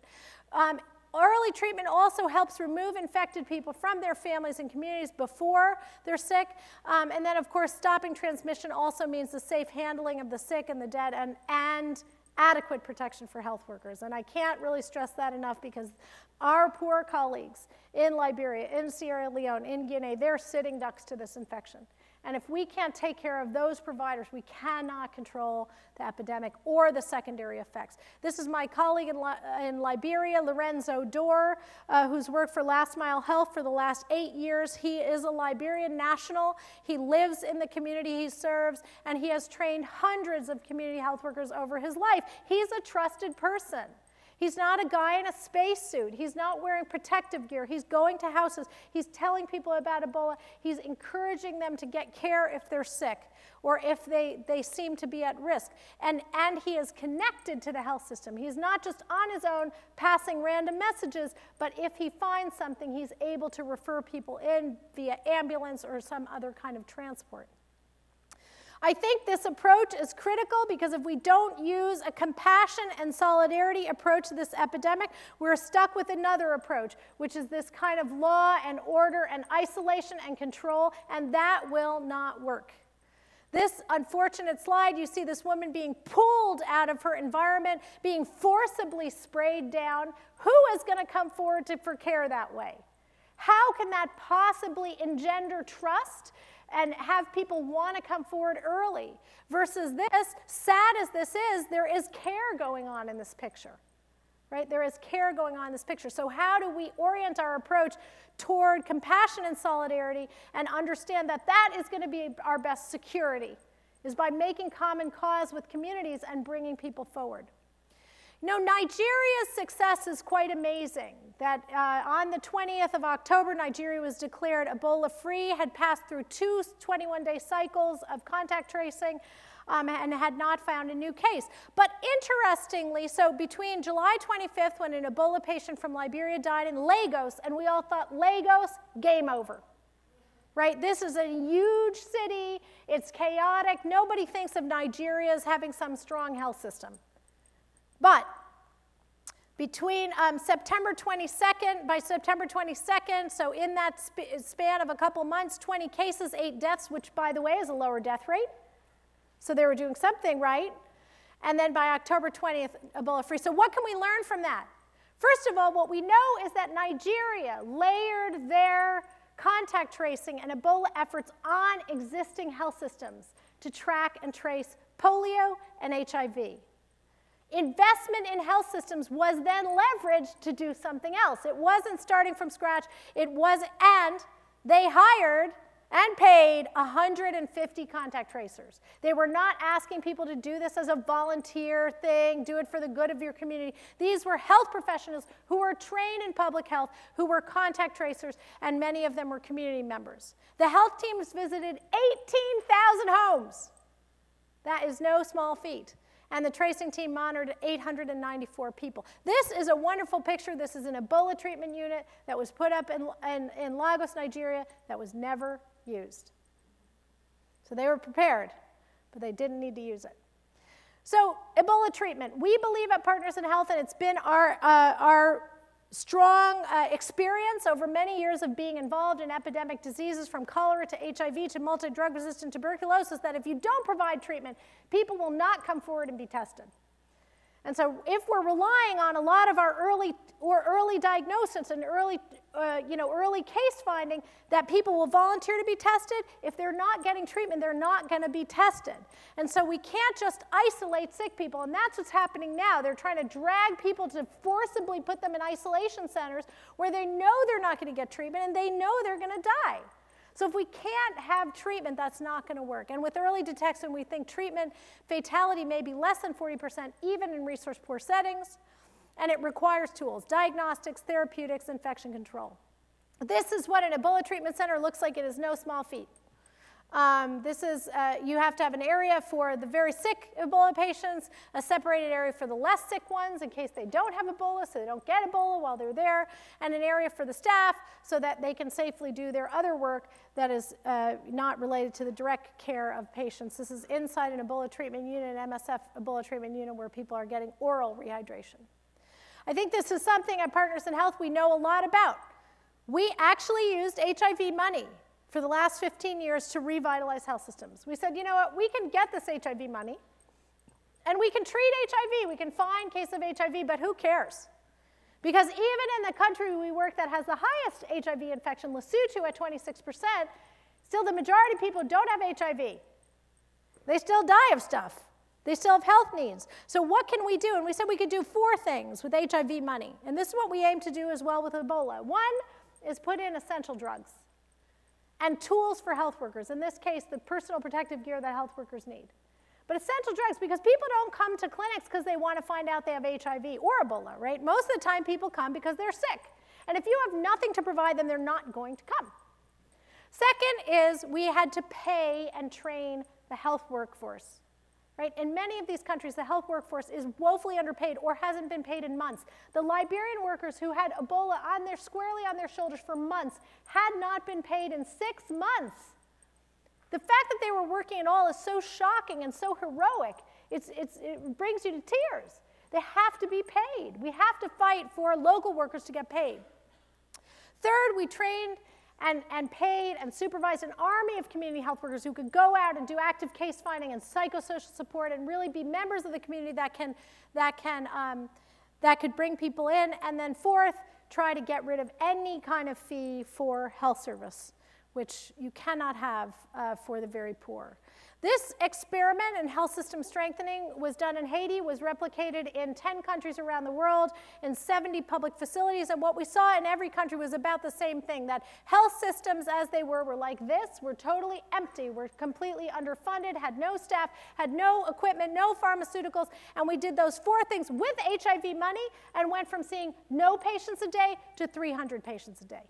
Early treatment also helps remove infected people from their families and communities before they're sick. And then, of course, stopping transmission also means the safe handling of the sick and the dead and adequate protection for health workers. And I can't really stress that enough because our poor colleagues in Liberia, in Sierra Leone, in Guinea, they're sitting ducks to this infection. And if we can't take care of those providers, we cannot control the epidemic or the secondary effects. This is my colleague in Liberia, Lorenzo Dore, who's worked for Last Mile Health for the last 8 years. He is a Liberian national. He lives in the community he serves, and he has trained hundreds of community health workers over his life. He's a trusted person. He's not a guy in a spacesuit. He's not wearing protective gear. He's going to houses. He's telling people about Ebola. He's encouraging them to get care if they're sick or if they seem to be at risk. And he is connected to the health system. He's not just on his own passing random messages, but if he finds something, he's able to refer people in via ambulance or some other kind of transport. I think this approach is critical because if we don't use a compassion and solidarity approach to this epidemic, we're stuck with another approach, which is this kind of law and order and isolation and control, and that will not work. This unfortunate slide, you see this woman being pulled out of her environment, being forcibly sprayed down. Who is going to come forward for care that way? How can that possibly engender trust and have people want to come forward early? Versus this, sad as this is, there is care going on in this picture, right? There is care going on in this picture. So how do we orient our approach toward compassion and solidarity and understand that that is going to be our best security, is by making common cause with communities and bringing people forward. You know, Nigeria's success is quite amazing. That on the 20th of October, Nigeria was declared Ebola-free, had passed through 2 21-day cycles of contact tracing, and had not found a new case. But interestingly, so between July 25th, when an Ebola patient from Liberia died in Lagos, and we all thought, Lagos, game over. Right? This is a huge city. It's chaotic. Nobody thinks of Nigeria as having some strong health system. But between September 22nd, by September 22nd, so in that span of a couple months, 20 cases, 8 deaths, which, by the way, is a lower death rate. So they were doing something right. And then by October 20th, Ebola-free. So what can we learn from that? First of all, what we know is that Nigeria layered their contact tracing and Ebola efforts on existing health systems to track and trace polio and HIV. Investment in health systems was then leveraged to do something else. It wasn't starting from scratch. It was, and they hired and paid 150 contact tracers. They were not asking people to do this as a volunteer thing, do it for the good of your community. These were health professionals who were trained in public health, who were contact tracers, and many of them were community members. The health teams visited 18,000 homes. That is no small feat. And the tracing team monitored 894 people. This is a wonderful picture. This is an Ebola treatment unit that was put up in Lagos, Nigeria, that was never used. So they were prepared, but they didn't need to use it. So Ebola treatment. We believe at Partners in Health, and it's been our strong experience over many years of being involved in epidemic diseases from cholera to HIV to multi-drug resistant tuberculosis, that if you don't provide treatment, people will not come forward and be tested. And so if we're relying on a lot of our early diagnosis and early case finding, that people will volunteer to be tested, if they're not getting treatment, they're not going to be tested. And so we can't just isolate sick people, and that's what's happening now. They're trying to drag people to forcibly put them in isolation centers where they know they're not going to get treatment and they know they're going to die. So if we can't have treatment, that's not going to work. And with early detection, we think treatment fatality may be less than 40%, even in resource-poor settings. And it requires tools: diagnostics, therapeutics, infection control. This is what an Ebola treatment center looks like. It is no small feat. You have to have an area for the very sick Ebola patients, a separated area for the less sick ones in case they don't have Ebola, so they don't get Ebola while they're there, and an area for the staff so that they can safely do their other work that is not related to the direct care of patients. This is inside an Ebola treatment unit, an MSF Ebola treatment unit, where people are getting oral rehydration. I think this is something at Partners in Health we know a lot about. We actually used HIV money for the last 15 years to revitalize health systems. We said, you know what, we can get this HIV money, and we can treat HIV. We can find cases of HIV, but who cares? Because even in the country we work that has the highest HIV infection, Lesotho at 26%, Still, the majority of people don't have HIV. They still die of stuff. They still have health needs. So what can we do? And we said we could do 4 things with HIV money. And this is what we aim to do as well with Ebola. One is put in essential drugs and tools for health workers. In this case, the personal protective gear that health workers need. But essential drugs, because people don't come to clinics because they want to find out they have HIV or Ebola, right? Most of the time people come because they're sick. And if you have nothing to provide them, they're not going to come. Second is we had to pay and train the health workforce. Right? In many of these countries, the health workforce is woefully underpaid or hasn't been paid in months. The Liberian workers who had Ebola squarely on their shoulders for months had not been paid in 6 months. The fact that they were working at all is so shocking and so heroic. It brings you to tears. They have to be paid. We have to fight for local workers to get paid. Third, we trained and paid and supervised an army of community health workers who could go out and do active case finding and psychosocial support and really be members of the community that could bring people in. And then fourth, try to get rid of any kind of fee for health service, which you cannot have for the very poor. This experiment in health system strengthening was done in Haiti, was replicated in 10 countries around the world, in 70 public facilities, and what we saw in every country was about the same thing, that health systems as they were like this, were totally empty, were completely underfunded, had no staff, had no equipment, no pharmaceuticals, and we did those 4 things with HIV money and went from seeing no patients a day to 300 patients a day.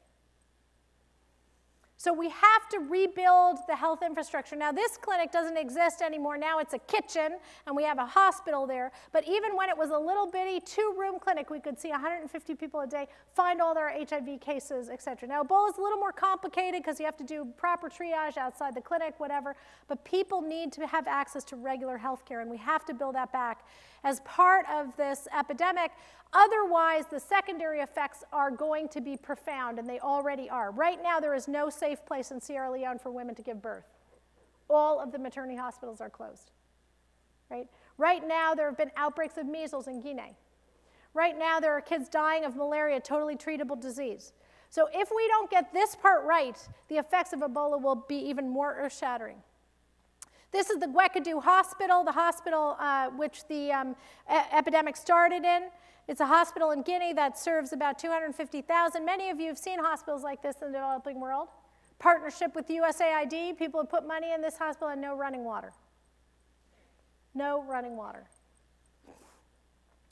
So we have to rebuild the health infrastructure. Now, this clinic doesn't exist anymore. Now it's a kitchen, and we have a hospital there. But even when it was a little bitty 2-room clinic, we could see 150 people a day, find all their HIV cases, et cetera. Now, Ebola is a little more complicated because you have to do proper triage outside the clinic, whatever. But people need to have access to regular health care, and we have to build that back as part of this epidemic. Otherwise, the secondary effects are going to be profound, and they already are. Right now, there is no safe place in Sierra Leone for women to give birth. All of the maternity hospitals are closed. Right now, there have been outbreaks of measles in Guinea. Right now, there are kids dying of malaria, totally treatable disease. So if we don't get this part right, the effects of Ebola will be even more earth-shattering. This is the Gwekadu Hospital, the hospital which the epidemic started in. It's a hospital in Guinea that serves about 250,000. Many of you have seen hospitals like this in the developing world. Partnership with USAID, people have put money in this hospital and no running water. No running water.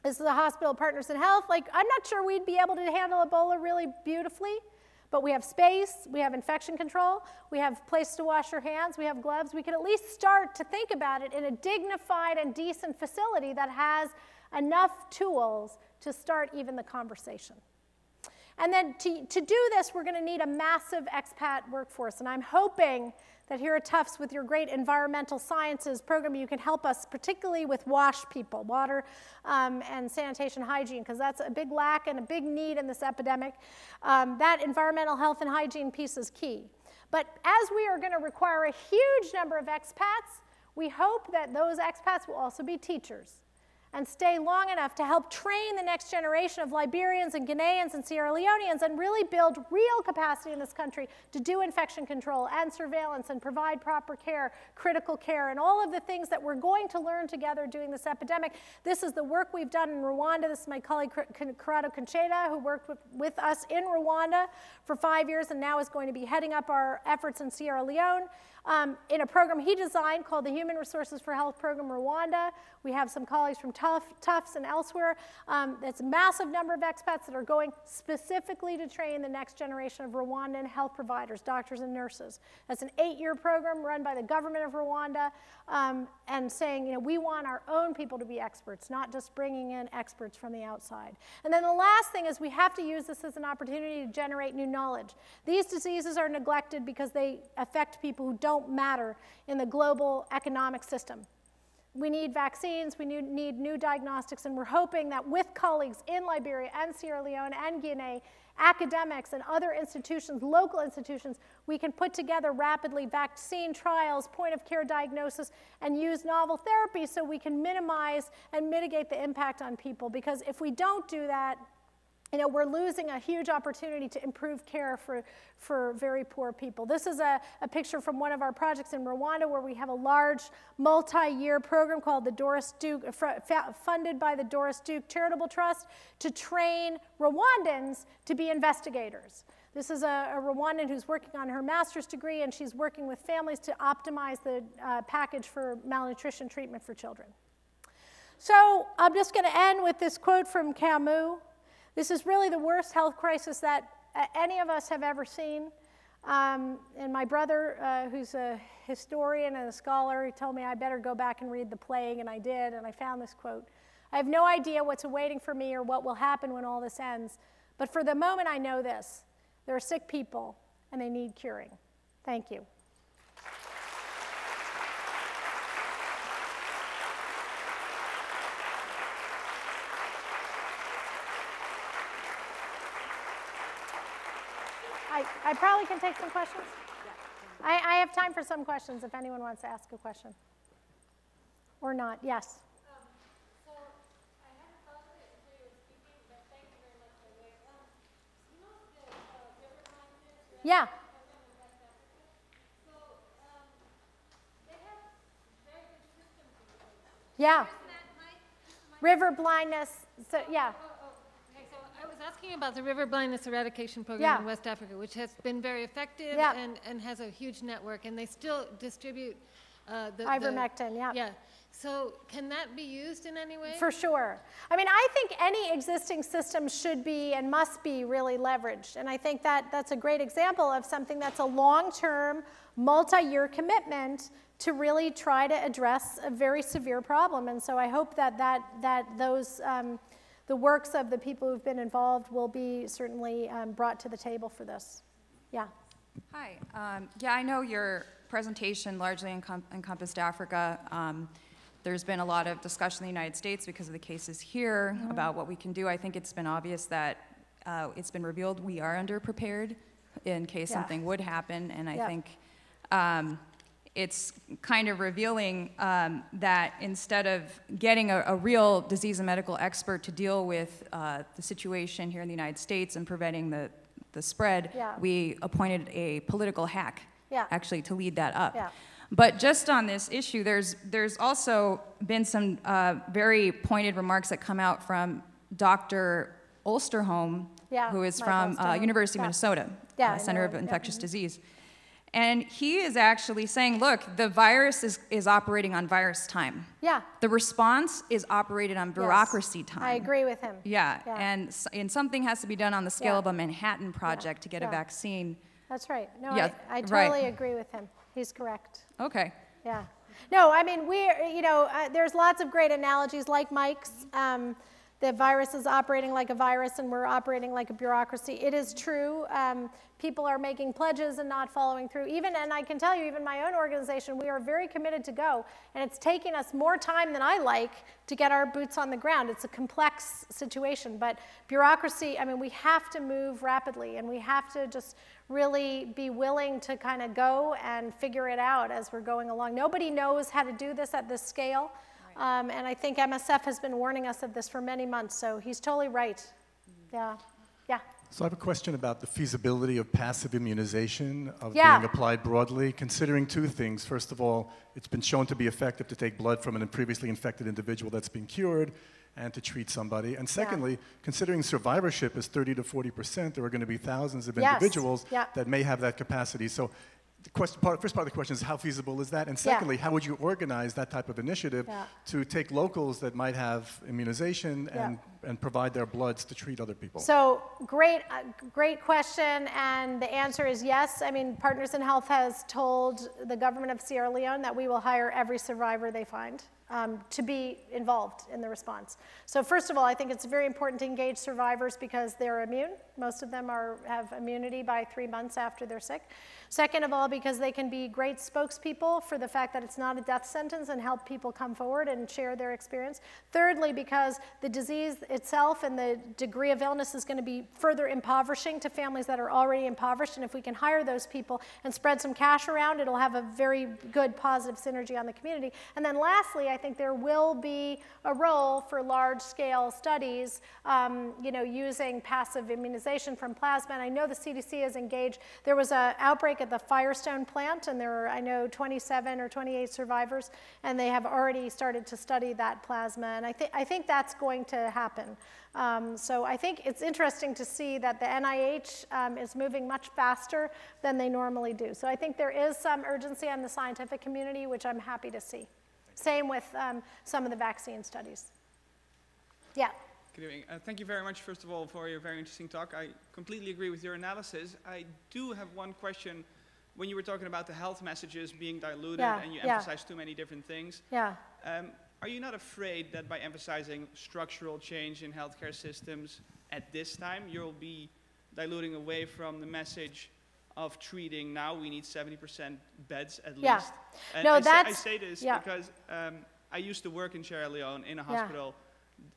This is a hospital, Partners in Health. I'm not sure we'd be able to handle Ebola really beautifully, but we have space, we have infection control, we have place to wash your hands, we have gloves. We can at least start to think about it in a dignified and decent facility that has enough tools to start even the conversation. And then to do this, we're going to need a massive expat workforce. And I'm hoping that here at Tufts, with your great environmental sciences program, you can help us, particularly with WASH people, water and sanitation hygiene, because that's a big lack and a big need in this epidemic. That environmental health and hygiene piece is key. But as we are going to require a huge number of expats, we hope that those expats will also be teachers and stay long enough to help train the next generation of Liberians and Guineans and Sierra Leoneans and really build real capacity in this country to do infection control and surveillance and provide proper care, critical care, and all of the things that we're going to learn together during this epidemic. This is the work we've done in Rwanda. This is my colleague Corrado Concheta, who worked with us in Rwanda for 5 years and now is going to be heading up our efforts in Sierra Leone. In a program he designed called the Human Resources for Health Program Rwanda. We have some colleagues from Tufts and elsewhere. It's a massive number of expats that are going specifically to train the next generation of Rwandan health providers, doctors and nurses. That's an 8-year program run by the government of Rwanda and saying, we want our own people to be experts, not just bringing in experts from the outside. And then the last thing is we have to use this as an opportunity to generate new knowledge. These diseases are neglected because they affect people who don't matter in the global economic system. We need vaccines, we need new diagnostics, and we're hoping that with colleagues in Liberia and Sierra Leone and Guinea, academics and other institutions, local institutions, we can put together rapidly vaccine trials, point-of-care diagnosis, and use novel therapies so we can minimize and mitigate the impact on people. Because if we don't do that, we're losing a huge opportunity to improve care for very poor people. This is a picture from one of our projects in Rwanda where we have a large multi-year program called the Doris Duke, funded by the Doris Duke Charitable Trust to train Rwandans to be investigators. This is a Rwandan who's working on her master's degree, and she's working with families to optimize the package for malnutrition treatment for children. So I'm just going to end with this quote from Camus. This is really the worst health crisis that any of us have ever seen. And my brother, who's a historian and a scholar, he told me I better go back and read The Plague, and I did, and I found this quote. I have no idea what's awaiting for me or what will happen when all this ends, but for the moment I know this. There are sick people, and they need curing. Thank you. I probably can take some questions. I have time for some questions if anyone wants to ask a question. Or not. Yes. So I hadn't thought of it until you were speaking, but thank you very much for doing it. You know the river blindness? Yeah. So they have very good systems in place. Yeah. Isn't that Mike? River blindness. So yeah. Okay, so I was asking about the river blindness eradication program in West Africa, which has been very effective and has a huge network, and they still distribute the ivermectin, Yeah. So can that be used in any way? For sure. I mean, I think any existing system should be and must be really leveraged. And I think that's a great example of something that's a long-term, multi-year commitment to really try to address a very severe problem. And so I hope that those, the works of the people who've been involved will be certainly brought to the table for this. Yeah. Hi. Yeah, I know your presentation largely encompassed Africa. There's been a lot of discussion in the United States because of the cases here about what we can do. I think it's been obvious that it's been revealed we are underprepared in case something would happen, and I think it's kind of revealing that instead of getting a real disease and medical expert to deal with the situation here in the United States and preventing the spread, we appointed a political hack actually to lead that up. But just on this issue, there's also been some very pointed remarks that come out from Dr. Olsterholm, who is from University of Minnesota, Center of Infectious Disease. And he is actually saying, look, the virus is operating on virus time. The response is operated on bureaucracy time. I agree with him. And something has to be done on the scale of a Manhattan Project to get a vaccine. That's right. No, I totally agree with him. He's correct. Okay. Yeah. No, I mean, there's lots of great analogies like Mike's. The virus is operating like a virus and we're operating like a bureaucracy. It is true. People are making pledges and not following through. And I can tell you, even my own organization, we are very committed to go. And it's taking us more time than I like to get our boots on the ground. It's a complex situation. But bureaucracy, I mean, we have to move rapidly and we have to just really be willing to kind of go and figure it out as we're going along. Nobody knows how to do this at this scale. And I think MSF has been warning us of this for many months, so he's totally right. Yeah. So I have a question about the feasibility of passive immunization of being applied broadly, considering two things. First of all, it's been shown to be effective to take blood from a previously infected individual that's been cured and to treat somebody. And secondly, considering survivorship is 30 to 40%, there are going to be thousands of individuals that may have that capacity. So the first part of the question is how feasible is that? And secondly, how would you organize that type of initiative to take locals that might have immunization and provide their bloods to treat other people? So great question, and the answer is yes. I mean, Partners in Health has told the government of Sierra Leone that we will hire every survivor they find to be involved in the response. So first of all, I think it's very important to engage survivors because they're immune. Most of them have immunity by 3 months after they're sick. Second of all, because they can be great spokespeople for the fact that it's not a death sentence and help people come forward and share their experience. Thirdly, because the disease itself and the degree of illness is going to be further impoverishing to families that are already impoverished. And if we can hire those people and spread some cash around, it'll have a very good positive synergy on the community. And then lastly, I think there will be a role for large-scale studies, using passive immunization from plasma. And I know the CDC is engaged. There was an outbreak at the Firestone plant, and there are, I know, 27 or 28 survivors, and they have already started to study that plasma. And I think that's going to happen. So I think it's interesting to see that the NIH is moving much faster than they normally do. So I think there is some urgency on the scientific community, which I'm happy to see. Same with some of the vaccine studies. Yeah. Good evening. Thank you very much, first of all, for your very interesting talk. I completely agree with your analysis. I do have one question. When you were talking about the health messages being diluted and you emphasize too many different things, are you not afraid that by emphasizing structural change in healthcare systems at this time, you'll be diluting away from the message of treating now? We need 70% beds at least. And no, I say this because I used to work in Sierra Leone in a hospital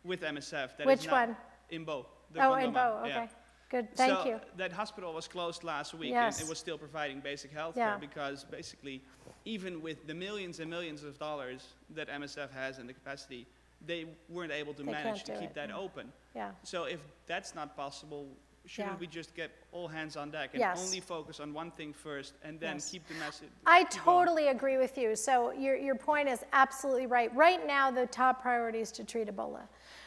with MSF. That Which one? Imbo. Imbo, okay. Yeah. Good, thank so you. That hospital was closed last week, and it was still providing basic health care because basically, even with the millions and millions of dollars that MSF has and the capacity, they weren't able to manage to keep that open. So if that's not possible, shouldn't we just get all hands on deck and only focus on one thing first and then keep the message? I totally agree with you. So your point is absolutely right. Right now, the top priority is to treat Ebola.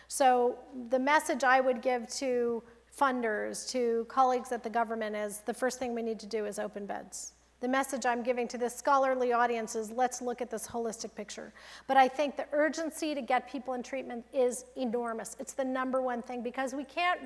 So the message I would give to funders, to colleagues at the government is the first thing we need to do is open beds. The message I'm giving to this scholarly audience is let's look at this holistic picture. But I think the urgency to get people in treatment is enormous. It's the #1 thing because we can't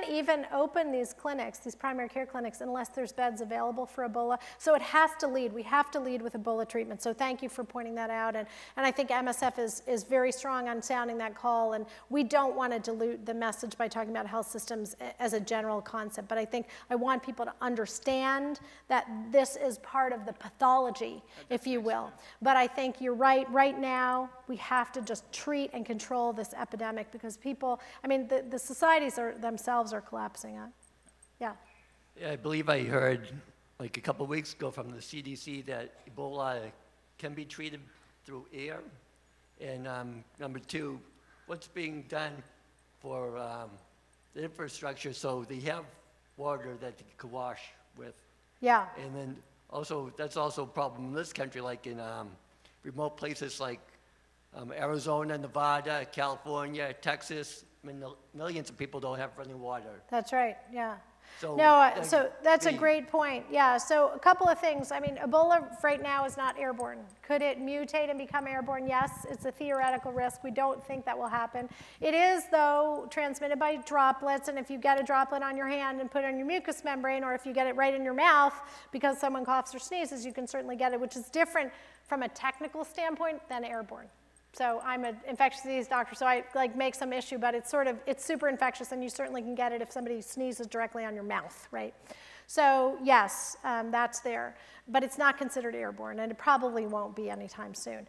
even open these clinics, these primary care clinics, unless there's beds available for Ebola. So it has to lead. We have to lead with Ebola treatment. So thank you for pointing that out. And I think MSF is very strong on sounding that call. And we don't want to dilute the message by talking about health systems as a general concept. But I think I want people to understand that this is part of the pathology, if you will. But I think you're right. Right now, we have to just treat and control this epidemic because people, I mean, the societies themselves are collapsing. Yeah, I believe I heard like a couple of weeks ago from the CDC that Ebola can be treated through air. And #2, what's being done for the infrastructure so they have water that they can wash with? Yeah. And then also, that's also a problem in this country, like in remote places like Arizona, Nevada, California, Texas. I mean, millions of people don't have running water. That's right, yeah. So, so that's a great point. Yeah, so a couple of things. I mean, Ebola right now is not airborne. Could it mutate and become airborne? Yes, it's a theoretical risk. We don't think that will happen. It is, though, transmitted by droplets, and if you get a droplet on your hand and put it on your mucous membrane, or if you get it right in your mouth because someone coughs or sneezes, you can certainly get it, which is different from a technical standpoint than airborne. So I'm an infectious disease doctor, so I make some issue, but it's super infectious, and you certainly can get it if somebody sneezes directly on your mouth, right? So yes, that's there, but it's not considered airborne, and it probably won't be anytime soon.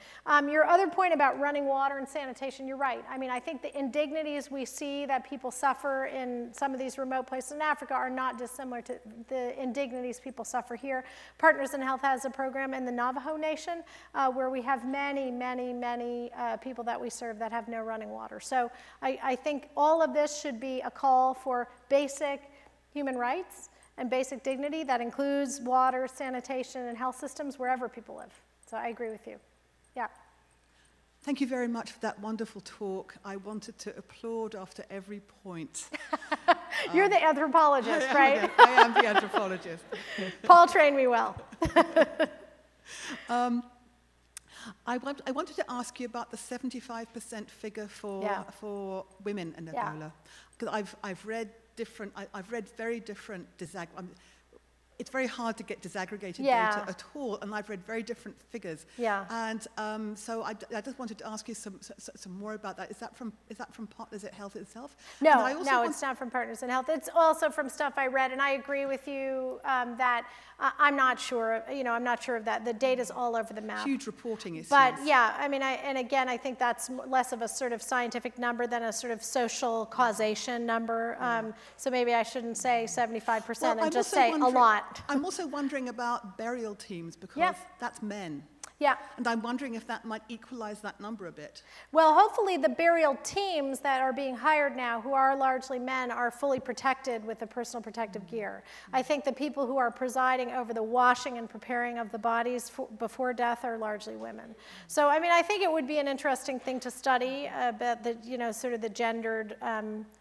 Your other point about running water and sanitation, you're right. I mean, I think the indignities we see that people suffer in some of these remote places in Africa are not dissimilar to the indignities people suffer here. Partners in Health has a program in the Navajo Nation where we have many, many, many people that we serve that have no running water. So I think all of this should be a call for basic human rights and basic dignity that includes water, sanitation, and health systems wherever people live. So I agree with you. Yeah. Thank you very much for that wonderful talk. I wanted to applaud after every point. You're the anthropologist, right? I am the anthropologist. Paul trained me well. I wanted to ask you about the 75% figure for women and Ebola. Because I've read very different it's very hard to get disaggregated data at all, and I've read very different figures. Yeah. And so I just wanted to ask you some more about that. Is that from Partners in Health itself? No, it's not from Partners in Health. It's also from stuff I read, and I agree with you that I'm not sure. I'm not sure of that. The data's all over the map. Huge reporting issues. But yeah, I mean, and again, I think that's less of a sort of scientific number than a sort of social causation number. So maybe I shouldn't say 75% and just say a lot. I'm also wondering about burial teams because that's men. Yeah. And I'm wondering if that might equalize that number a bit. Well, hopefully the burial teams that are being hired now, who are largely men, are fully protected with the personal protective gear. I think the people who are presiding over the washing and preparing of the bodies before death are largely women. So, I mean, I think it would be an interesting thing to study about the, sort of the gendered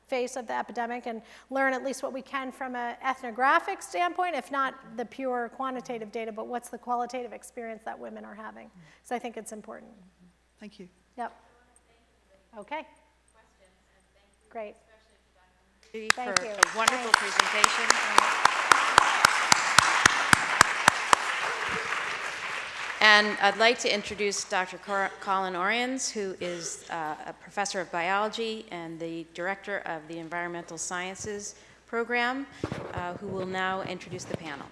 face of the epidemic and learn at least what we can from an ethnographic standpoint, if not the pure quantitative data, but what's the qualitative experience that women are having. So I think it's important. Thank you. Yep. Okay. Great. Thank you for a wonderful presentation. And I'd like to introduce Dr. Colin Oriens, who is a professor of biology and the director of the Environmental Sciences program, who will now introduce the panel.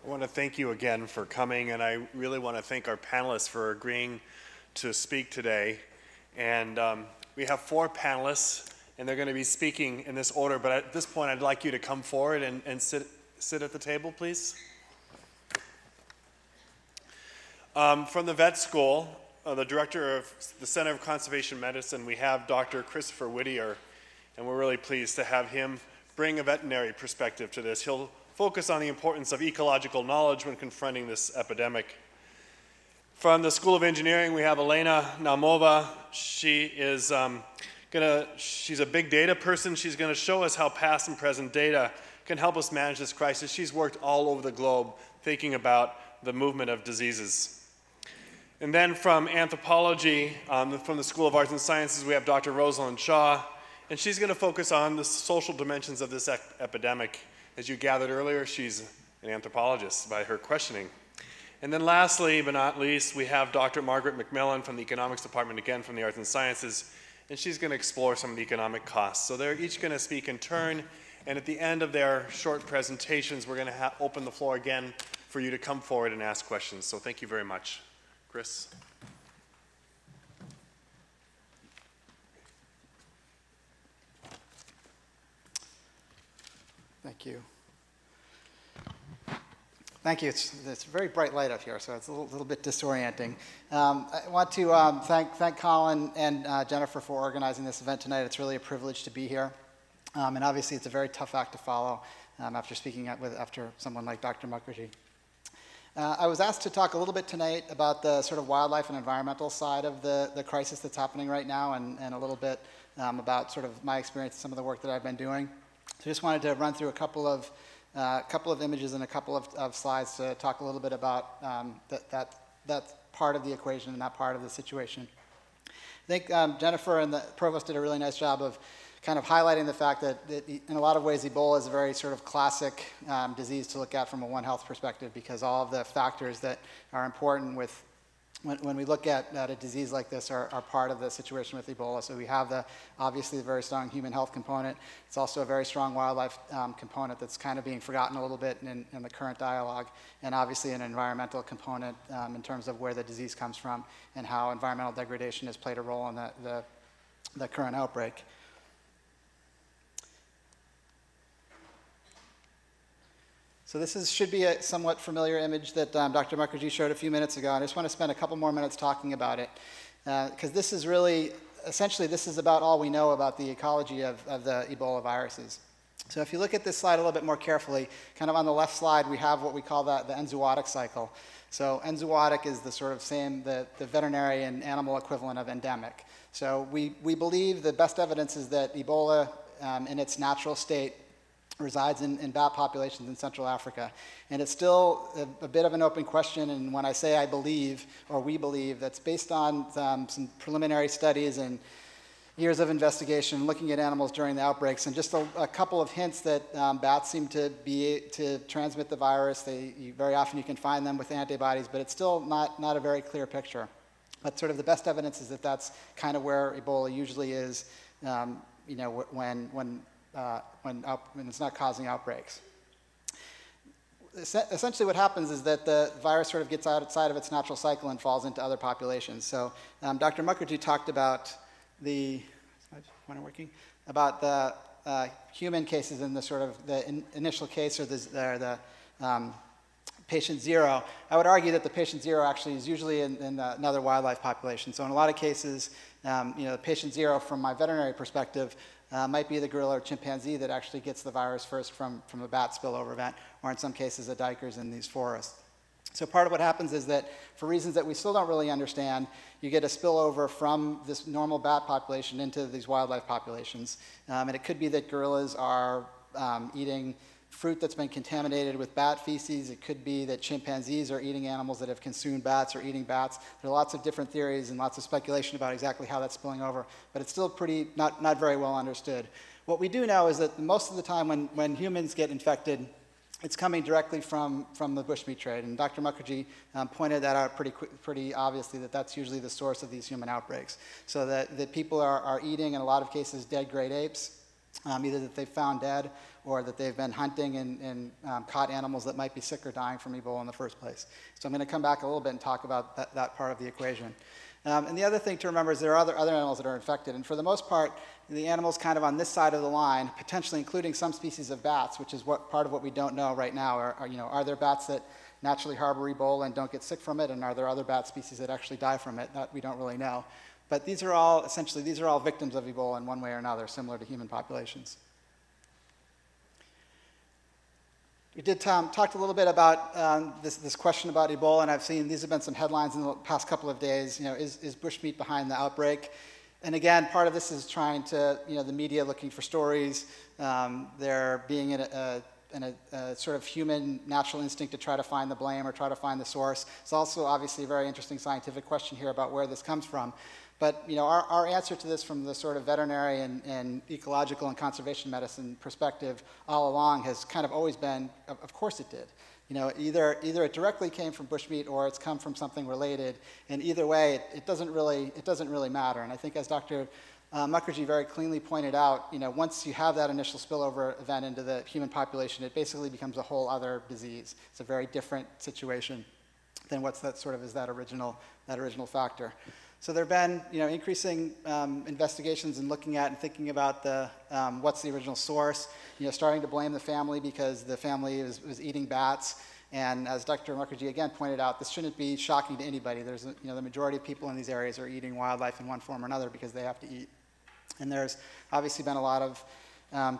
I want to thank you again for coming, and I really want to thank our panelists for agreeing to speak today. And we have 4 panelists, and they're going to be speaking in this order, but at this point I'd like you to come forward and sit at the table, please. From the vet school, the director of the Center of Conservation Medicine, we have Dr. Christopher Whittier, and we're really pleased to have him bring a veterinary perspective to this. He'll focus on the importance of ecological knowledge when confronting this epidemic. From the School of Engineering, we have Elena Naumova. She is she's a big data person. She's going to show us how past and present data can help us manage this crisis. She's worked all over the globe thinking about the movement of diseases. And then from anthropology, from the School of Arts and Sciences, we have Dr. Rosalind Shaw, and she's going to focus on the social dimensions of this epidemic. As you gathered earlier, she's an anthropologist by her questioning. And then lastly, but not least, we have Dr. Margaret McMillan from the Economics Department, again from the Arts and Sciences, and she's going to explore some of the economic costs. So they're each going to speak in turn, and at the end of their short presentations, we're going to open the floor again for you to come forward and ask questions. So thank you very much. Chris? Thank you. Thank you. It's very bright light up here, so it's a little bit disorienting. I want to thank Colin and Jennifer for organizing this event tonight. It's really a privilege to be here. And obviously, it's a very tough act to follow after speaking after someone like Dr. Mukherjee. I was asked to talk a little bit tonight about the sort of wildlife and environmental side of the crisis that's happening right now, and a little bit about sort of my experience and some of the work that I've been doing. So I just wanted to run through a couple of images and a couple of slides to talk a little bit about that part of the equation and that part of the situation. I think Jennifer and the provost did a really nice job of kind of highlighting the fact that in a lot of ways Ebola is a very sort of classic disease to look at from a One Health perspective, because all of the factors that are important with when we look at a disease like this are part of the situation with Ebola. So we have obviously the very strong human health component. It's also a very strong wildlife component that's kind of being forgotten a little bit in the current dialogue, and obviously an environmental component in terms of where the disease comes from and how environmental degradation has played a role in the current outbreak. So this should be a somewhat familiar image that Dr. Mukherjee showed a few minutes ago. I just want to spend a couple more minutes talking about it, because this is really, essentially, this is about all we know about the ecology of the Ebola viruses. So if you look at this slide a little bit more carefully, kind of on the left slide, we have what we call the enzootic cycle. So enzootic is the sort of the veterinary and animal equivalent of endemic. So we believe the best evidence is that Ebola, in its natural state, resides in bat populations in Central Africa. And it's still a bit of an open question, and when I say I believe, or we believe, that's based on some preliminary studies and years of investigation looking at animals during the outbreaks, and just a couple of hints that bats seem to transmit the virus. Very often you can find them with antibodies, but it's still not a very clear picture. But sort of the best evidence is that that's kind of where Ebola usually is, you know, when it's not causing outbreaks. Essentially what happens is that the virus sort of gets outside of its natural cycle and falls into other populations. So Dr. Mukherjee talked about the human cases in the sort of the initial case, or the patient zero. I would argue that the patient zero actually is usually in another wildlife population. So in a lot of cases, you know, the patient zero from my veterinary perspective might be the gorilla or chimpanzee that actually gets the virus first from a bat spillover event, or in some cases the duikers in these forests. So part of what happens is that for reasons that we still don't really understand, you get a spillover from this normal bat population into these wildlife populations. And it could be that gorillas are eating fruit that's been contaminated with bat feces. It could be that chimpanzees are eating animals that have consumed bats or eating bats. There are lots of different theories and lots of speculation about exactly how that's spilling over, but it's still not very well understood. What we do know is that most of the time when humans get infected, it's coming directly from the bushmeat trade, and Dr. Mukherjee pointed that out pretty obviously, that that's usually the source of these human outbreaks. So that people are eating, in a lot of cases, dead great apes, either that they've found dead or that they've been hunting and caught animals that might be sick or dying from Ebola in the first place. So I'm going to come back a little bit and talk about that part of the equation. And the other thing to remember is there are other animals that are infected, and for the most part, the animals kind of on this side of the line, potentially including some species of bats, which is part of what we don't know right now. Are there bats that naturally harbor Ebola and don't get sick from it, and are there other bat species that actually die from it? That we don't really know. But these are all victims of Ebola in one way or another, similar to human populations. We did talked a little bit about this question about Ebola, and I've seen these have been some headlines in the past couple of days. You know, is bushmeat behind the outbreak? And again, part of this is trying to, the media looking for stories. They're being in a sort of human natural instinct to try to find the blame or try to find the source. It's also obviously a very interesting scientific question here about where this comes from. But our answer to this from the sort of veterinary and ecological and conservation medicine perspective all along has kind of always been, of course it did. Either it directly came from bushmeat or it's come from something related, and either way, it doesn't really matter. And I think, as Dr. Mukherjee very cleanly pointed out, once you have that initial spillover event into the human population, it basically becomes a whole other disease. It's a very different situation than what's that original factor. So there have been, increasing investigations and looking at and thinking about what's the original source. Starting to blame the family because the family was eating bats. And as Dr. Mukherjee again pointed out, this shouldn't be shocking to anybody. There's, the majority of people in these areas are eating wildlife in one form or another because they have to eat. And there's obviously been a lot of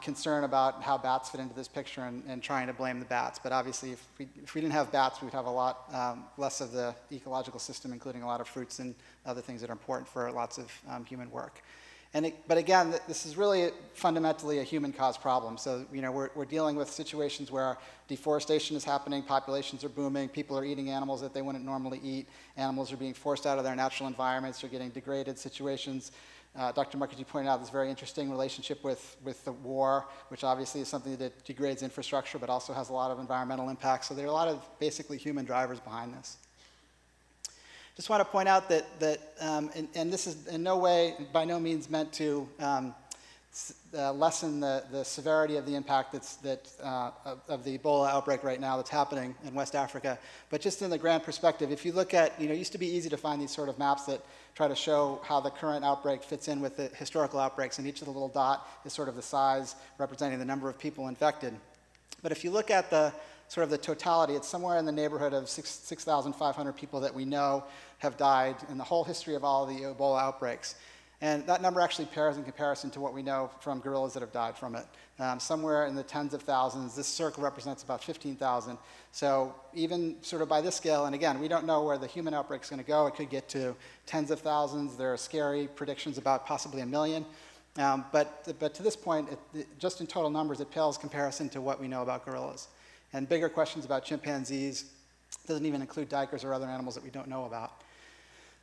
concern about how bats fit into this picture and trying to blame the bats. But obviously, if we didn't have bats, we'd have a lot less of the ecological system, including a lot of fruits and other things that are important for lots of human work. But again, this is really fundamentally a human-caused problem. So we're dealing with situations where deforestation is happening, populations are booming, people are eating animals that they wouldn't normally eat, animals are being forced out of their natural environments, they're getting degraded situations. Dr. Mukherjee pointed out this very interesting relationship with the war, which obviously is something that degrades infrastructure, but also has a lot of environmental impacts. So there are a lot of basically human drivers behind this. Just want to point out that and this is in no way, by no means meant to lessen the severity of the impact of the Ebola outbreak right now that's happening in West Africa. But just in the grand perspective, if you look at, it used to be easy to find these sort of maps that try to show how the current outbreak fits in with the historical outbreaks, and each of the little dot is sort of the size representing the number of people infected. But if you look at the sort of the totality, it's somewhere in the neighborhood of 6,500 people that we know have died in the whole history of all of the Ebola outbreaks. And that number actually pales in comparison to what we know from gorillas that have died from it. Somewhere in the tens of thousands. This circle represents about 15,000. So even sort of by this scale, and again, we don't know where the human outbreak is going to go. It could get to tens of thousands. There are scary predictions about possibly 1 million. But to this point, just in total numbers, it pales in comparison to what we know about gorillas. And bigger questions about chimpanzees doesn't even include duikers or other animals that we don't know about.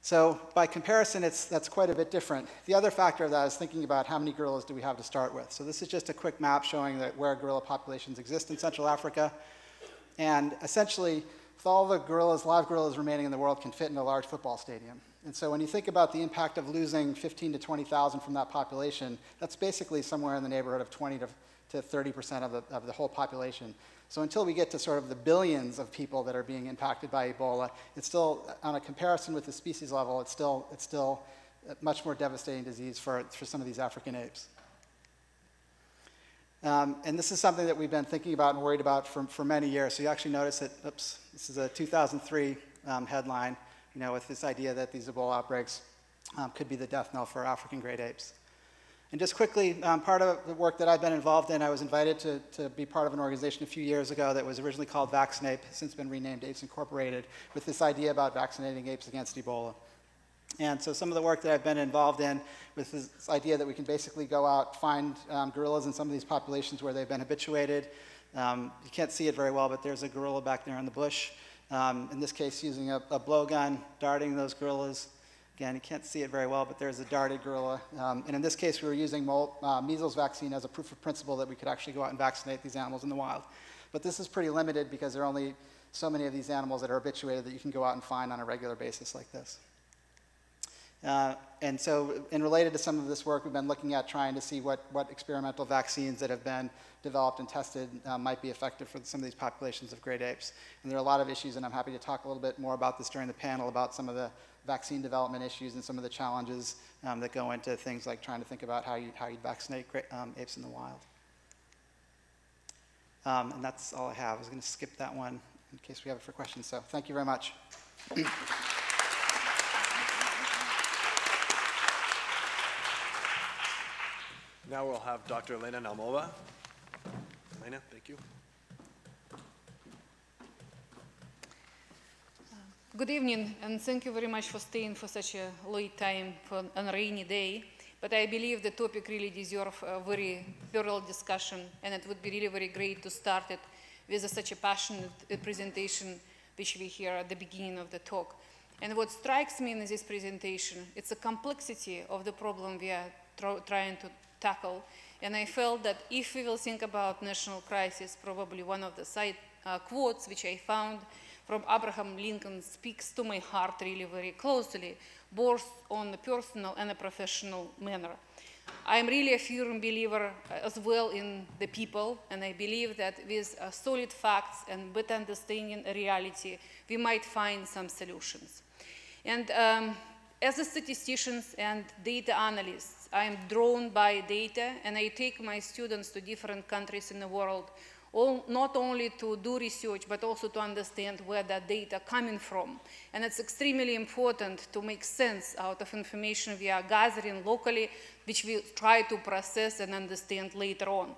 So by comparison, that's quite a bit different. The other factor of that is thinking about how many gorillas do we have to start with. So this is just a quick map showing that where gorilla populations exist in Central Africa. And essentially, with all the gorillas, live gorillas remaining in the world can fit in a large football stadium. And so when you think about the impact of losing 15 to 20,000 from that population, that's basically somewhere in the neighborhood of 20 to 30% of the whole population. So until we get to sort of the billions of people that are being impacted by Ebola, it's still, on a comparison with the species level, it's still a much more devastating disease for some of these African apes. And this is something that we've been thinking about and worried about for many years. So you actually notice that, oops, this is a 2003 headline, with this idea that these Ebola outbreaks could be the death knell for African great apes. And just quickly, part of the work that I've been involved in, I was invited to be part of an organization a few years ago that was originally called Vaccinape, since been renamed Apes Incorporated, with this idea about vaccinating apes against Ebola. And so some of the work that I've been involved in with this idea that we can basically go out, find gorillas in some of these populations where they've been habituated. You can't see it very well, but there's a gorilla back there in the bush. In this case, using a blowgun, darting those gorillas. Again, you can't see it very well, but there's a darted gorilla. And in this case, we were using measles vaccine as a proof of principle that we could actually go out and vaccinate these animals in the wild. But this is pretty limited because there are only so many of these animals that are habituated that you can go out and find on a regular basis like this. And so, related to some of this work, we've been looking at trying to see what experimental vaccines that have been developed and tested might be effective for some of these populations of great apes. And there are a lot of issues, and I'm happy to talk a little bit more about this during the panel, about some of the vaccine development issues and some of the challenges that go into things like trying to think about how you vaccinate apes in the wild. And that's all I have. I was going to skip that one in case we have it for questions. So thank you very much. Now we'll have Dr. Elena Nalmova. Elena, thank you. Good evening, and thank you very much for staying for such a late time on a rainy day. But I believe the topic really deserves a very thorough discussion, and it would be really very great to start it with such a passionate presentation which we hear at the beginning of the talk. And what strikes me in this presentation, it's the complexity of the problem we are trying to tackle. And I felt that if we will think about national crisis, probably one of the side quotes which I found from Abraham Lincoln speaks to my heart really very closely, both on a personal and a professional manner. I'm really a firm believer as well in the people, and I believe that with solid facts and better understanding reality, we might find some solutions. And as a statistician and data analyst, I'm drawn by data, and I take my students to different countries in the world, not only to do research, but also to understand where that data coming from. And it's extremely important to make sense out of information we are gathering locally, which we try to process and understand later on.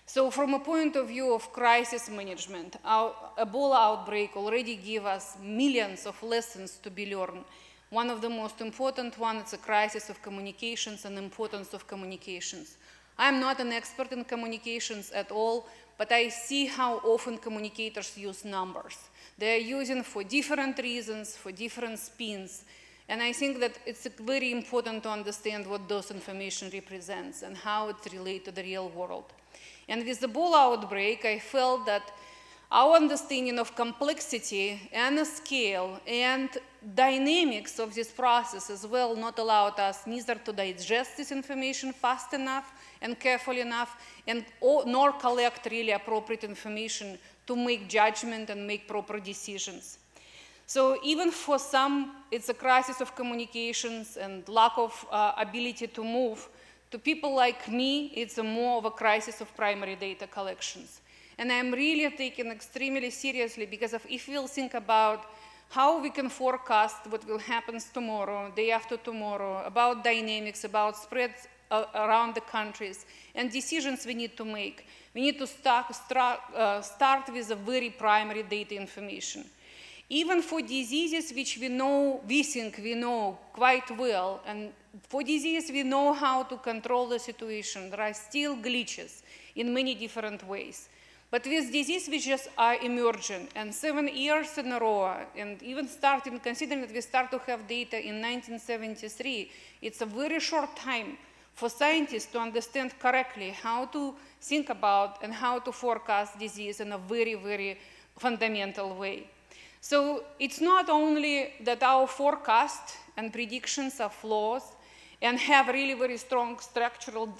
So from a point of view of crisis management, our Ebola outbreak already gave us millions of lessons to be learned. One of the most important ones is the crisis of communications and the importance of communications. I'm not an expert in communications at all, but I see how often communicators use numbers. They are using for different reasons, for different spins. And I think that it's very important to understand what those information represents and how it relates to the real world. And with the Ebola outbreak, I felt that our understanding of complexity and the scale and dynamics of this process as well not allowed us neither to digest this information fast enough and carefully enough, nor collect really appropriate information to make judgment and make proper decisions. So even for some, it's a crisis of communications and lack of ability to move. To people like me, it's more of a crisis of primary data collections. And I'm really taking extremely seriously because if we'll think about how we can forecast what will happen tomorrow, day after tomorrow, about dynamics, about spreads around the countries, and decisions we need to make, we need to start with a very primary data information. Even for diseases which we think we know quite well, and for diseases we know how to control the situation, there are still glitches in many different ways. But with disease which just are emerging, and 7 years in a row, and even starting, considering that we start to have data in 1973, it's a very short time for scientists to understand correctly how to think about and how to forecast disease in a very, very fundamental way. So it's not only that our forecast and predictions are flawed and have really very strong structural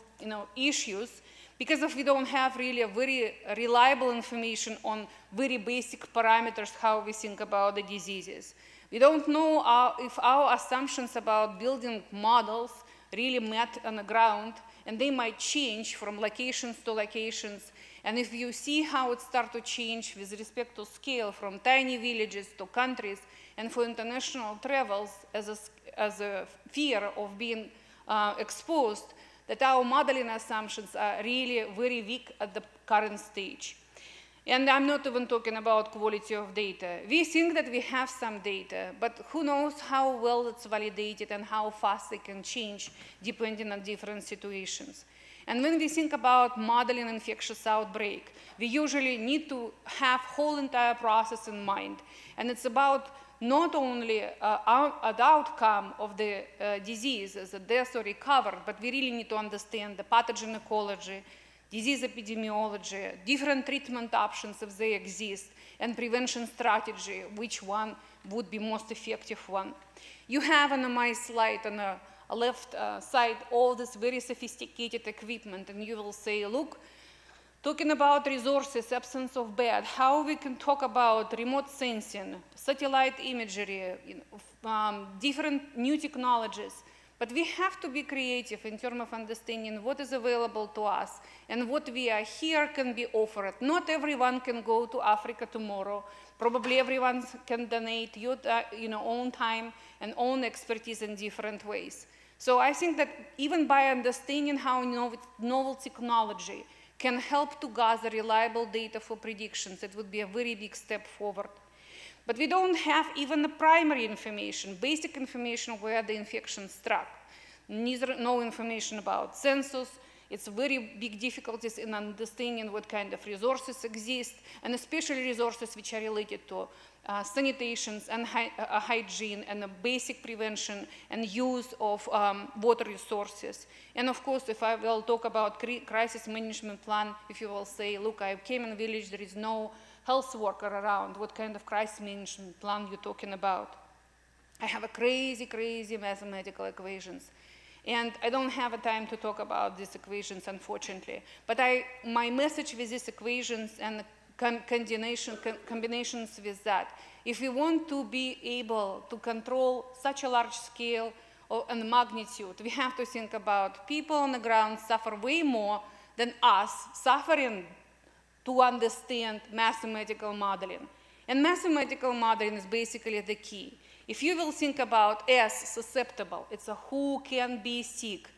issues, because if we don't have really a very reliable information on very basic parameters how we think about the diseases. We don't know if our assumptions about building models really met on the ground, and they might change from locations to locations. And if you see how it starts to change with respect to scale from tiny villages to countries, and for international travels as a fear of being exposed, that our modeling assumptions are really very weak at the current stage. And I'm not even talking about quality of data. We think that we have some data, but who knows how well it's validated and how fast it can change depending on different situations. And when we think about modeling infectious outbreak, we usually need to have whole entire process in mind. And it's about not only the outcome of the disease as a death or recovery, but we really need to understand the pathogen ecology, disease epidemiology, different treatment options if they exist, and prevention strategy, which one would be most effective one. You have on my slide on the left side all this very sophisticated equipment, and you will say, look, talking about resources, absence of bed, how we can talk about remote sensing, satellite imagery, different new technologies. But we have to be creative in terms of understanding what is available to us and what we are here can be offered. Not everyone can go to Africa tomorrow. Probably everyone can donate your own time and own expertise in different ways. So I think that even by understanding how novel technology can help to gather reliable data for predictions, it would be a very big step forward. But we don't have even the primary information, basic information where the infection struck. No information about census. It's very big difficulties in understanding what kind of resources exist, and especially resources which are related to sanitations and hygiene and basic prevention and use of water resources. And of course, if I will talk about crisis management plan, if you will say, look, I came in a village, there is no health worker around, what kind of crisis management plan you're talking about? I have a crazy, crazy mathematical equations. And I don't have a time to talk about these equations, unfortunately. But my message with these equations and combinations with that, if we want to be able to control such a large scale and magnitude, we have to think about people on the ground suffer way more than us suffering to understand mathematical modeling. And mathematical modeling is basically the key. If you will think about S, susceptible, it's a who can be sick.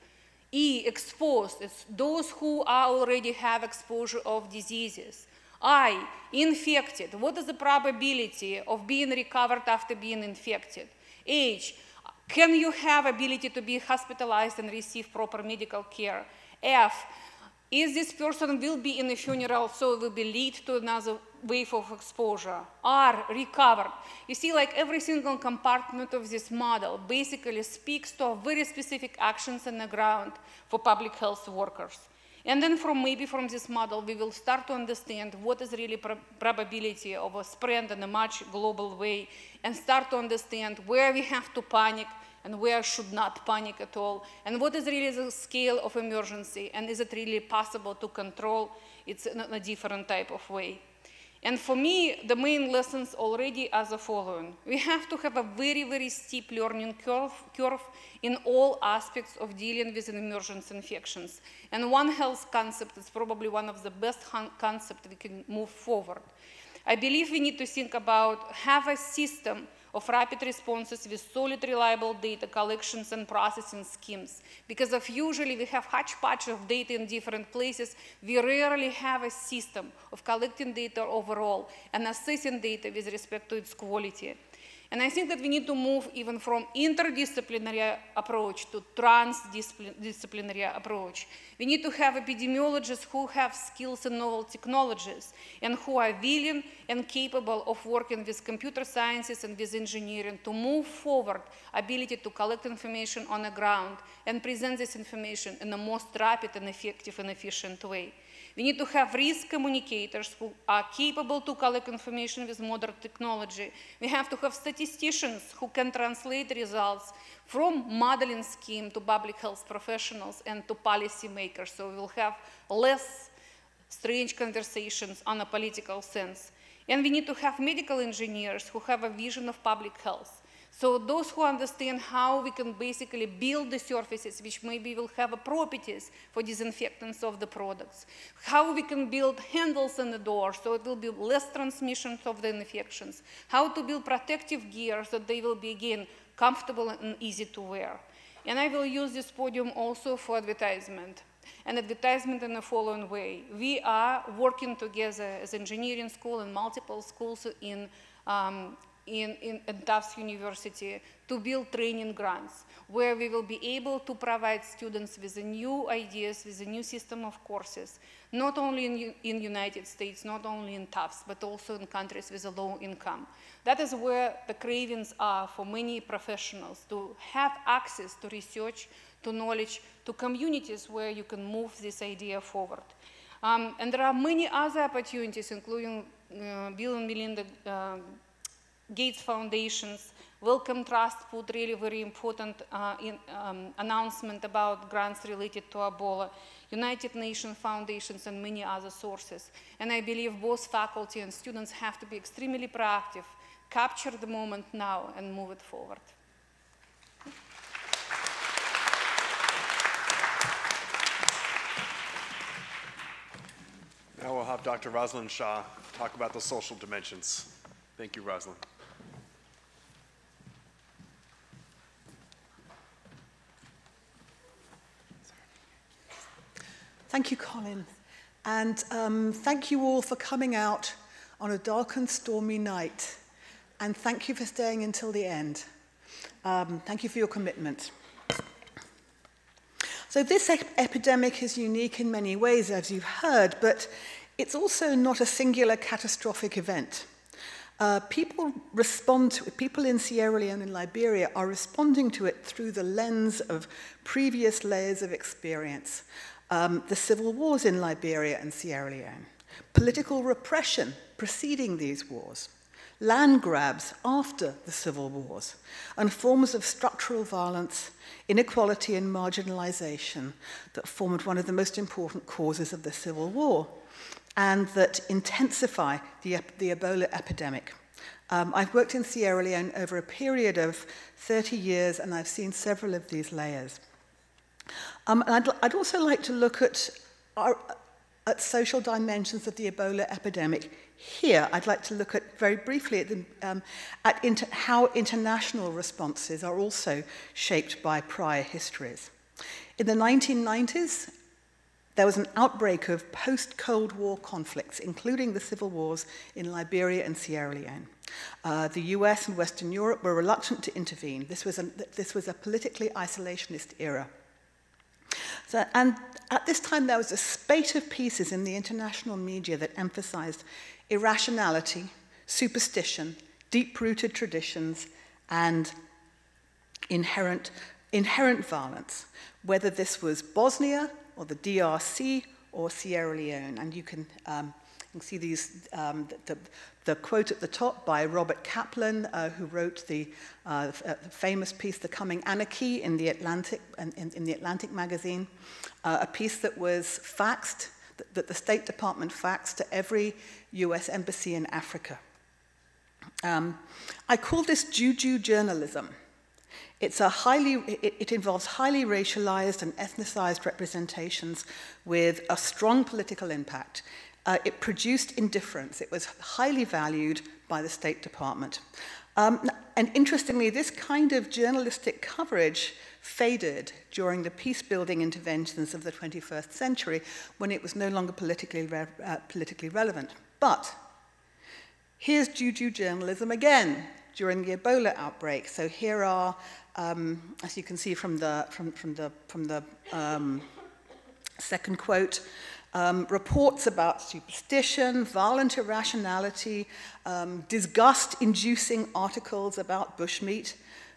E, exposed, it's those who already have exposure of diseases. I, infected, what is the probability of being recovered after being infected? H, can you have ability to be hospitalized and receive proper medical care? F, is this person will be in a funeral, so it will be lead to another wave of exposure. R, recovered. You see, like every single compartment of this model basically speaks to very specific actions on the ground for public health workers. And then maybe from this model, we will start to understand what is really probability of a spread in a much global way, and start to understand where we have to panic and where should not panic at all, and what is really the scale of emergency, and is it really possible to control it in a different type of way. And for me, the main lessons already are the following. We have to have a very, very steep learning curve in all aspects of dealing with emergency infections. And One Health concept is probably one of the best concepts we can move forward. I believe we need to think about have a system of rapid responses with solid, reliable data collections and processing schemes. Because usually we have hodgepodge of data in different places, we rarely have a system of collecting data overall and assessing data with respect to its quality. And I think that we need to move even from interdisciplinary approach to transdisciplinary approach. We need to have epidemiologists who have skills in novel technologies and who are willing and capable of working with computer sciences and with engineering to move forward ability to collect information on the ground and present this information in the most rapid and effective and efficient way. We need to have risk communicators who are capable to collect information with modern technology. We have to have statisticians who can translate results from modeling scheme to public health professionals and to policy makers. So we will have less strange conversations on a political sense. And we need to have medical engineers who have a vision of public health. So those who understand how we can basically build the surfaces which maybe will have properties for disinfectants of the products, how we can build handles in the door so it will be less transmissions of the infections, how to build protective gear so they will be again comfortable and easy to wear. And I will use this podium also for advertisement. And advertisement in the following way. We are working together as engineering school and multiple schools in Tufts University to build training grants, where we will be able to provide students with new ideas, with a new system of courses, not only in United States, not only in Tufts, but also in countries with a low income. That is where the cravings are for many professionals, to have access to research, to knowledge, to communities where you can move this idea forward. And there are many other opportunities, including Bill and Melinda Gates Foundations, Wellcome Trust put really very important announcement about grants related to Ebola, United Nations Foundations, and many other sources. And I believe both faculty and students have to be extremely proactive, capture the moment now, and move it forward. Now we'll have Dr. Rosalind Shah talk about the social dimensions. Thank you, Rosalind. Thank you, Colin. And thank you all for coming out on a dark and stormy night. And thank you for staying until the end. Thank you for your commitment. So this epidemic is unique in many ways, as you've heard, but it's also not a singular catastrophic event. People in Sierra Leone and Liberia are responding to it through the lens of previous layers of experience. The civil wars in Liberia and Sierra Leone, political repression preceding these wars, land grabs after the civil wars, and forms of structural violence, inequality and marginalization that formed one of the most important causes of the Civil War and that intensify the Ebola epidemic. I've worked in Sierra Leone over a period of 30 years, and I've seen several of these layers. I'd also like to look at social dimensions of the Ebola epidemic here. I'd like to look at, very briefly at how international responses are also shaped by prior histories. In the 1990s, there was an outbreak of post-Cold War conflicts, including the civil wars in Liberia and Sierra Leone. The US and Western Europe were reluctant to intervene. This was a politically isolationist era. So, and at this time, there was a spate of pieces in the international media that emphasized irrationality, superstition, deep-rooted traditions, and inherent violence, whether this was Bosnia or the DRC or Sierra Leone. And you can see these, the quote at the top by Robert Kaplan, who wrote the famous piece, The Coming Anarchy, in the Atlantic, in the Atlantic magazine, a piece that was faxed, that the State Department faxed to every US embassy in Africa. I call this juju journalism. It involves highly racialized and ethnicized representations with a strong political impact. It produced indifference. It was highly valued by the State Department. And interestingly, this kind of journalistic coverage faded during the peace-building interventions of the 21st century when it was no longer politically relevant. But here's juju journalism again. during the Ebola outbreak. So here are, as you can see from the second quote, reports about superstition, violent irrationality, disgust-inducing articles about bushmeat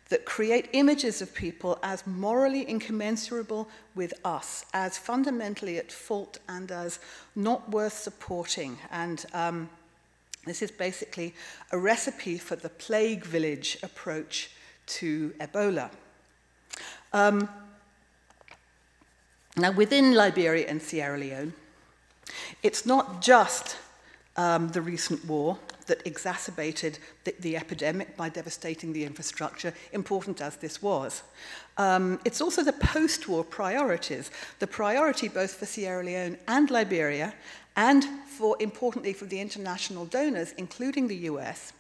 that create images of people as morally incommensurable with us, as fundamentally at fault and as not worth supporting. And this is basically a recipe for the plague village approach to Ebola. Now, within Liberia and Sierra Leone, it's not just the recent war that exacerbated the epidemic by devastating the infrastructure, important as this was. It's also the post-war priorities. The priority both for Sierra Leone and Liberia, and importantly for the international donors, including the US,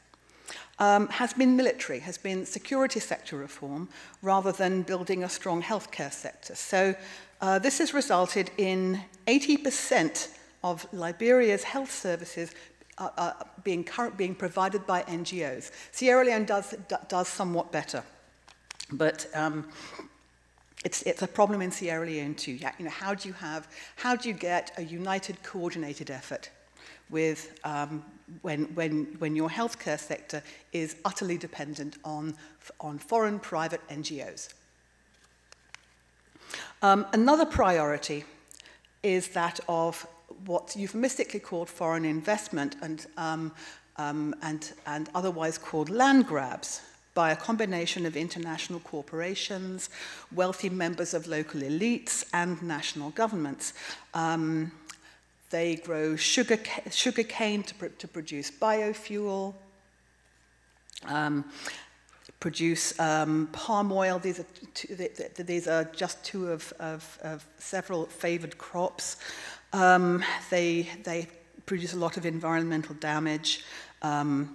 has been military, has been security sector reform, rather than building a strong healthcare sector. So this has resulted in 80% of Liberia's health services being provided by NGOs. Sierra Leone does somewhat better, but it's a problem in Sierra Leone too. You know, how do you get a united, coordinated effort with when your healthcare sector is utterly dependent on foreign private NGOs? Another priority is that of what's euphemistically called foreign investment and otherwise called land grabs by a combination of international corporations, wealthy members of local elites, and national governments. They grow sugar cane to produce biofuel, produce palm oil. These are just two of several favored crops. They produce a lot of environmental damage, and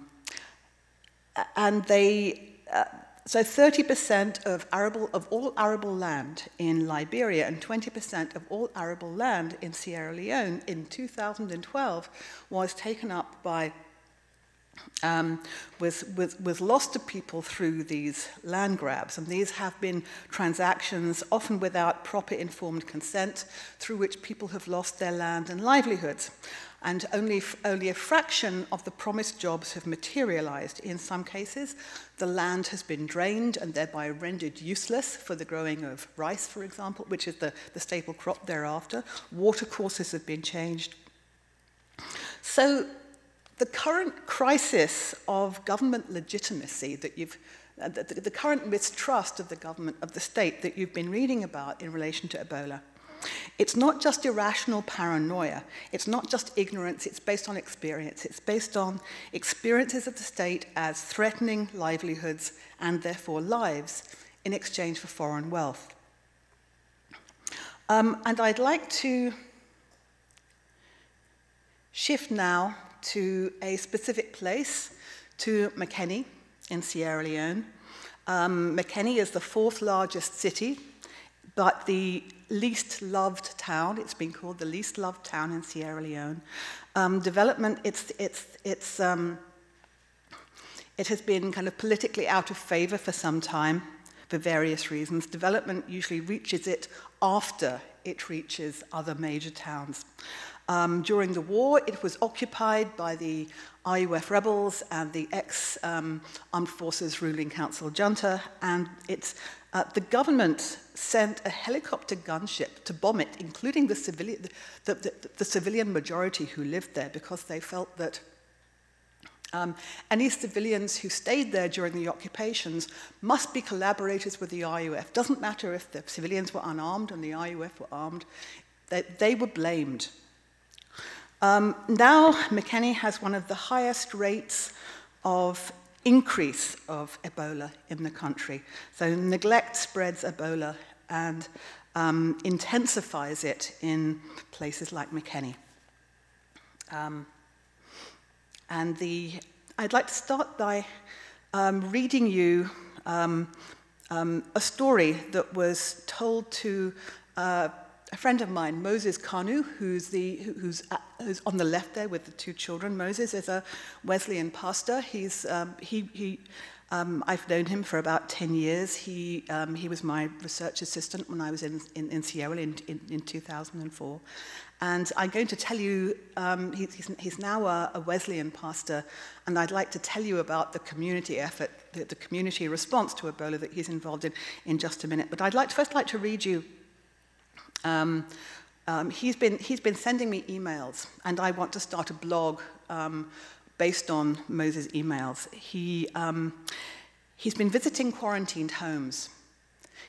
so 30% of all arable land in Liberia and 20% of all arable land in Sierra Leone in 2012 was taken up by was lost to people through these land grabs. And these have been transactions, often without proper informed consent, through which people have lost their land and livelihoods. And only a fraction of the promised jobs have materialized. In some cases, the land has been drained and thereby rendered useless for the growing of rice, for example, which is the staple crop thereafter. Water courses have been changed. So the current crisis of government legitimacy that the current mistrust of the government, of the state that you've been reading about in relation to Ebola, it's not just irrational paranoia, it's not just ignorance, it's based on experience. It's based on experiences of the state as threatening livelihoods and therefore lives in exchange for foreign wealth. And I'd like to shift now to a specific place, to Makeni in Sierra Leone. Makeni is the 4th largest city, but the least loved town. It's been called the least loved town in Sierra Leone. Development, it has been kind of politically out of favor for some time for various reasons. Development usually reaches it after it reaches other major towns. During the war, it was occupied by the RUF rebels and the ex-Armed Forces Ruling Council junta, and the government sent a helicopter gunship to bomb it, including the civilian majority who lived there, because they felt that any civilians who stayed there during the occupations must be collaborators with the RUF. Doesn't matter if the civilians were unarmed and the RUF were armed, they were blamed. Now, Makeni has one of the highest rates of increase of Ebola in the country. So neglect spreads Ebola and intensifies it in places like Makeni. I'd like to start by reading you a story that was told to a a friend of mine, Moses Kanu, who's on the left there with the two children. Moses is a Wesleyan pastor. I've known him for about 10 years. He was my research assistant when I was in Sierra Leone in 2004. And I'm going to tell you, he's now a Wesleyan pastor, and I'd like to tell you about the community effort, the community response to Ebola that he's involved in just a minute. But I'd first like to read you. He's been sending me emails, and I want to start a blog based on Moses' emails. He's been visiting quarantined homes.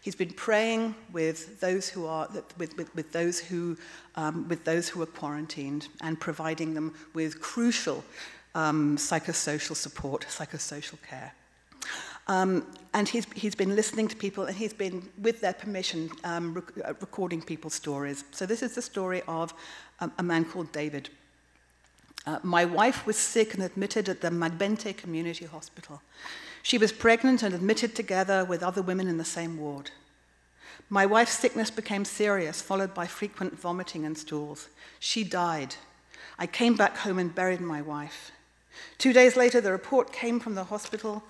He's been praying with those who are quarantined and providing them with crucial psychosocial support, psychosocial care. And he's been listening to people, and he's been, with their permission, recording people's stories. So this is the story of a man called David. My wife was sick and admitted at the Magbente Community Hospital. She was pregnant and admitted together with other women in the same ward. My wife's sickness became serious, followed by frequent vomiting and stools. She died. I came back home and buried my wife. 2 days later, the report came from the hospital,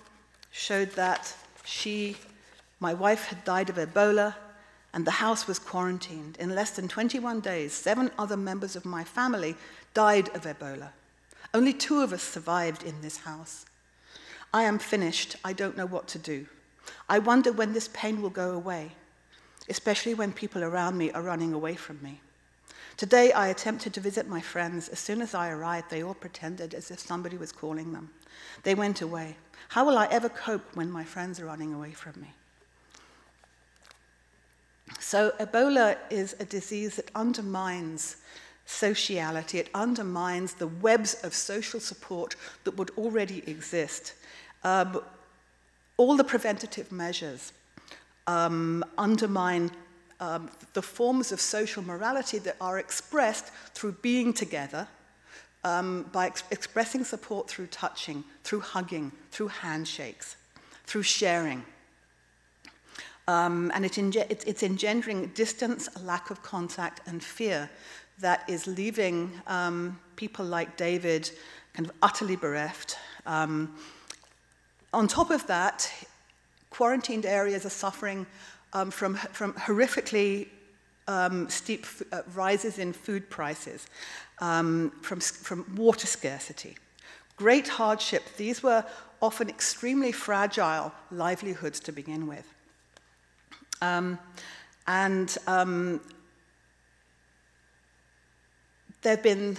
showed that my wife had died of Ebola, and the house was quarantined. In less than 21 days, 7 other members of my family died of Ebola. Only 2 of us survived in this house. I am finished. I don't know what to do. I wonder when this pain will go away, especially when people around me are running away from me. Today, I attempted to visit my friends. As soon as I arrived, they all pretended as if somebody was calling them. They went away. How will I ever cope when my friends are running away from me? So Ebola is a disease that undermines sociality. It undermines the webs of social support that would already exist. All the preventative measures undermine the forms of social morality that are expressed through being together, by expressing support through touching, through hugging, through handshakes, through sharing. And it's engendering distance, a lack of contact, and fear that is leaving people like David kind of utterly bereft. On top of that, quarantined areas are suffering from horrifically steep rises in food prices, from water scarcity. Great hardship. These were often extremely fragile livelihoods to begin with. There have been,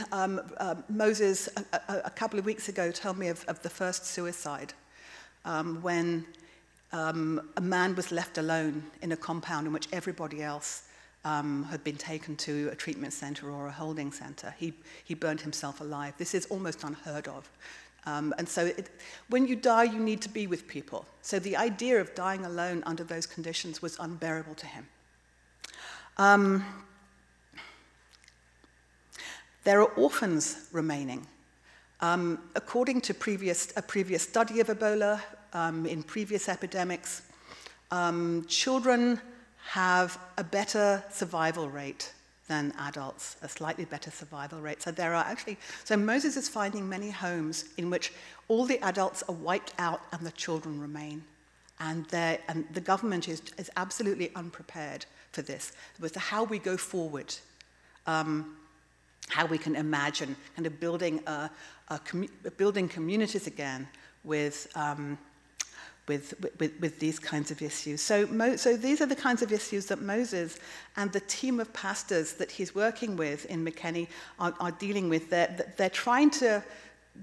Moses, a couple of weeks ago, told me of the first suicide, when a man was left alone in a compound in which everybody else had been taken to a treatment center or a holding center. He burned himself alive. This is almost unheard of. And so when you die, you need to be with people. So the idea of dying alone under those conditions was unbearable to him. There are orphans remaining. According to a previous study of Ebola, in previous epidemics, children have a better survival rate than adults, a slightly better survival rate. So Moses is finding many homes in which all the adults are wiped out and the children remain. And the government is absolutely unprepared for this, as to how we go forward, how we can imagine kind of building communities again with these kinds of issues. So these are the kinds of issues that Moses and the team of pastors that he's working with in McKinney are dealing with. They're trying to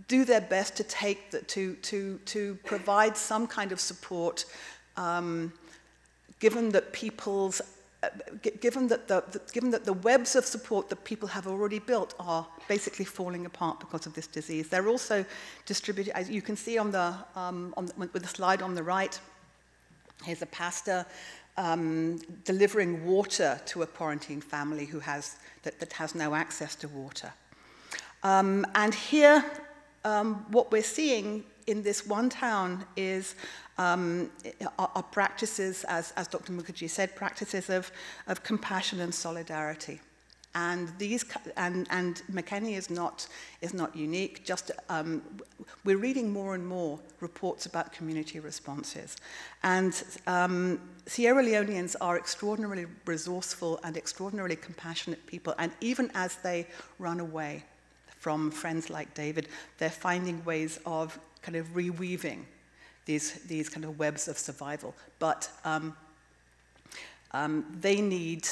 do their best to provide some kind of support, given that the webs of support that people have already built are basically falling apart because of this disease. They're also distributed, as you can see with the slide on the right. Here's a pastor delivering water to a quarantined family that has no access to water. And here, what we're seeing in this one town is are practices, as Dr. Mukherjee said, practices of compassion and solidarity. And McKinney is not unique. Just we're reading more and more reports about community responses, and Sierra Leoneans are extraordinarily resourceful and extraordinarily compassionate people. And even as they run away from friends like David, they're finding ways of kind of reweaving these kind of webs of survival. But they need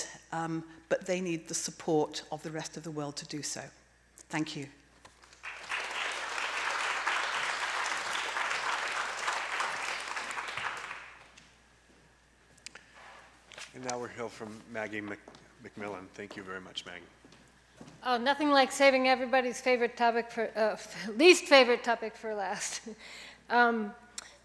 the support of the rest of the world to do so. Thank you. And now we'll hear from Maggie McMillan. Thank you very much, Maggie. Oh, nothing like saving everybody's favorite topic for, least favorite topic for last.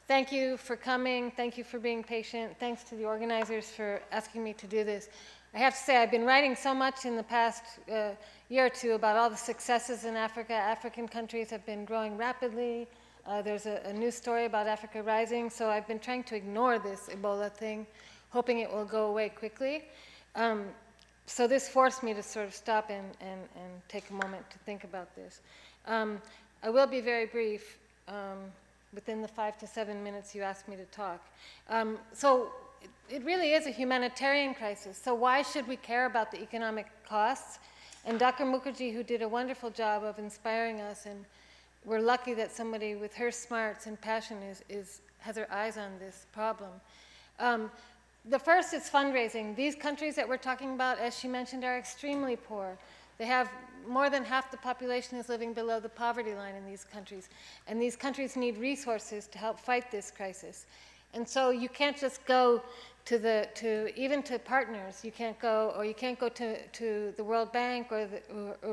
Thank you for coming. Thank you for being patient. Thanks to the organizers for asking me to do this. I have to say, I've been writing so much in the past year or two about all the successes in Africa. African countries have been growing rapidly. There's a new story about Africa rising. So I've been trying to ignore this Ebola thing, hoping it will go away quickly. So this forced me to sort of stop and take a moment to think about this. I will be very brief. Within the 5 to 7 minutes you asked me to talk. So it really is a humanitarian crisis. So why should we care about the economic costs? And Dr. Mukherjee, who did a wonderful job of inspiring us, and we're lucky that somebody with her smarts and passion has her eyes on this problem. The first is fundraising. These countries that we're talking about, as she mentioned, are extremely poor. They have more than half the population is living below the poverty line in these countries. And these countries need resources to help fight this crisis. And so you can't just go even to partners. You can't go to the World Bank or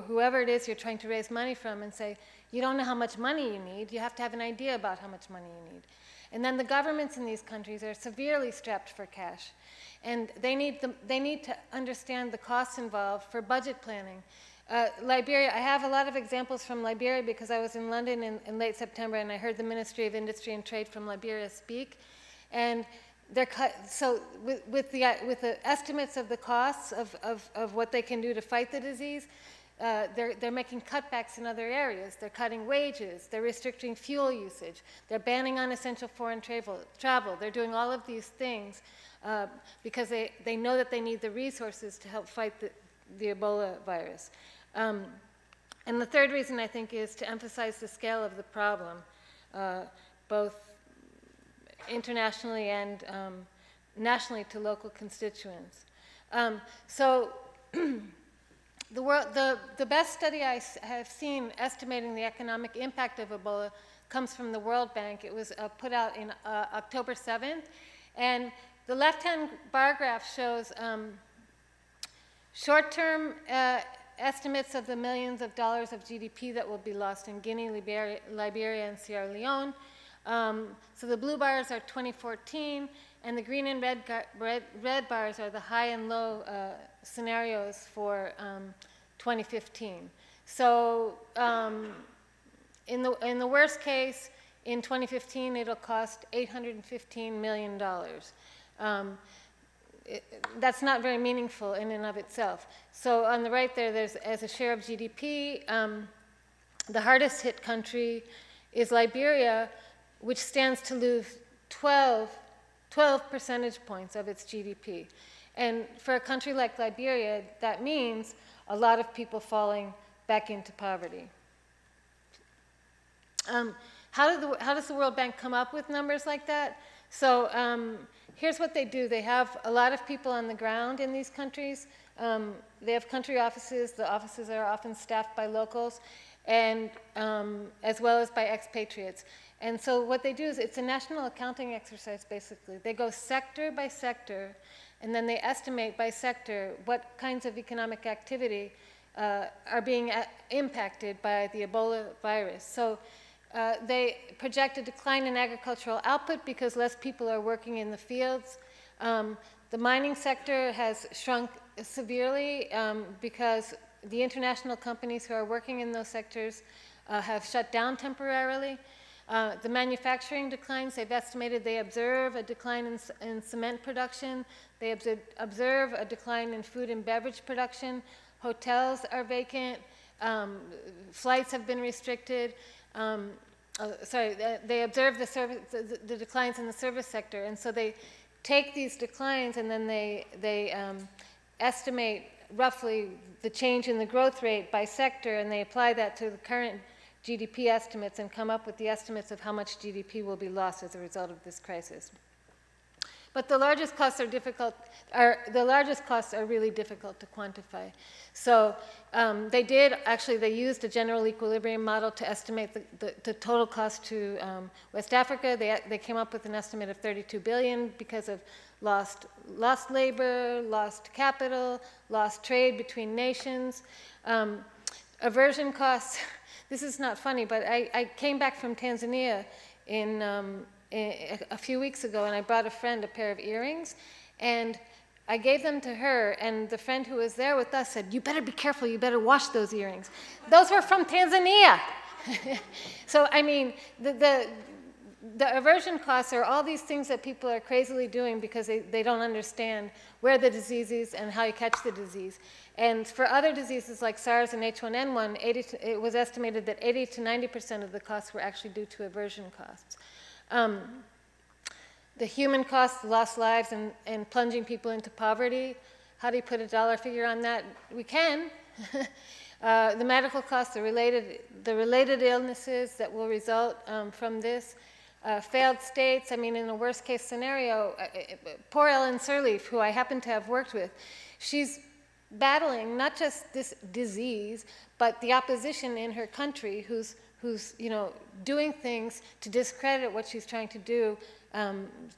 whoever it is you're trying to raise money from and say, you don't know how much money you need. You have to have an idea about how much money you need. And then the governments in these countries are severely strapped for cash. And they need to understand the costs involved for budget planning. Liberia, I have a lot of examples from Liberia because I was in London in late September and I heard the Ministry of Industry and Trade from Liberia speak. And they're so with the estimates of the costs of what they can do to fight the disease, they're making cutbacks in other areas. They're cutting wages. They're restricting fuel usage. They're banning unessential foreign travel. They're doing all of these things because they know that they need the resources to help fight the Ebola virus. And the third reason, I think, is to emphasize the scale of the problem, both internationally and nationally to local constituents. So the best study I have seen estimating the economic impact of Ebola comes from the World Bank. It was put out in October 7th. And the left-hand bar graph shows short-term estimates of the millions of dollars of GDP that will be lost in Guinea, Liberia, and Sierra Leone. So the blue bars are 2014, and the green and red bars are the high and low scenarios for 2015. So in the worst case, in 2015, it'll cost $815 million. That's not very meaningful in and of itself. So on the right there, there's as a share of GDP, the hardest hit country is Liberia, which stands to lose 12 percentage points of its GDP. And for a country like Liberia, that means a lot of people falling back into poverty. How does the World Bank come up with numbers like that? So here's what they do. They have a lot of people on the ground in these countries. They have country offices. The offices are often staffed by locals, and as well as by expatriates. And so what they do is it's a national accounting exercise, basically. They go sector by sector, and then they estimate by sector what kinds of economic activity are being impacted by the Ebola virus. So they project a decline in agricultural output because less people are working in the fields. The mining sector has shrunk severely because the international companies who are working in those sectors have shut down temporarily. The manufacturing declines, they've estimated they observe a decline in cement production. They observe a decline in food and beverage production. Hotels are vacant. Flights have been restricted. They observe the declines in the service sector. And so they take these declines and then they estimate roughly the change in the growth rate by sector, and they apply that to the current GDP estimates and come up with the estimates of how much GDP will be lost as a result of this crisis. But the largest costs are really difficult to quantify. So they used a general equilibrium model to estimate the total cost to West Africa. They came up with an estimate of 32 billion because of lost labor, lost capital, lost trade between nations. Aversion costs, this is not funny, but I came back from Tanzania a few weeks ago, and I brought a friend a pair of earrings, and I gave them to her, and the friend who was there with us said, "You better be careful, you better wash those earrings." Those were from Tanzania. So, I mean, the aversion costs are all these things that people are crazily doing because they don't understand where the disease is and how you catch the disease. And for other diseases like SARS and H1N1, it was estimated that 80 to 90% of the costs were actually due to aversion costs. The human costs, lost lives, and plunging people into poverty. How do you put a dollar figure on that? We can. The medical costs, the related illnesses that will result from this. Failed states, I mean, in a worst case scenario, poor Ellen Sirleaf, who I happen to have worked with, she's battling not just this disease, but the opposition in her country who's doing things to discredit what she's trying to do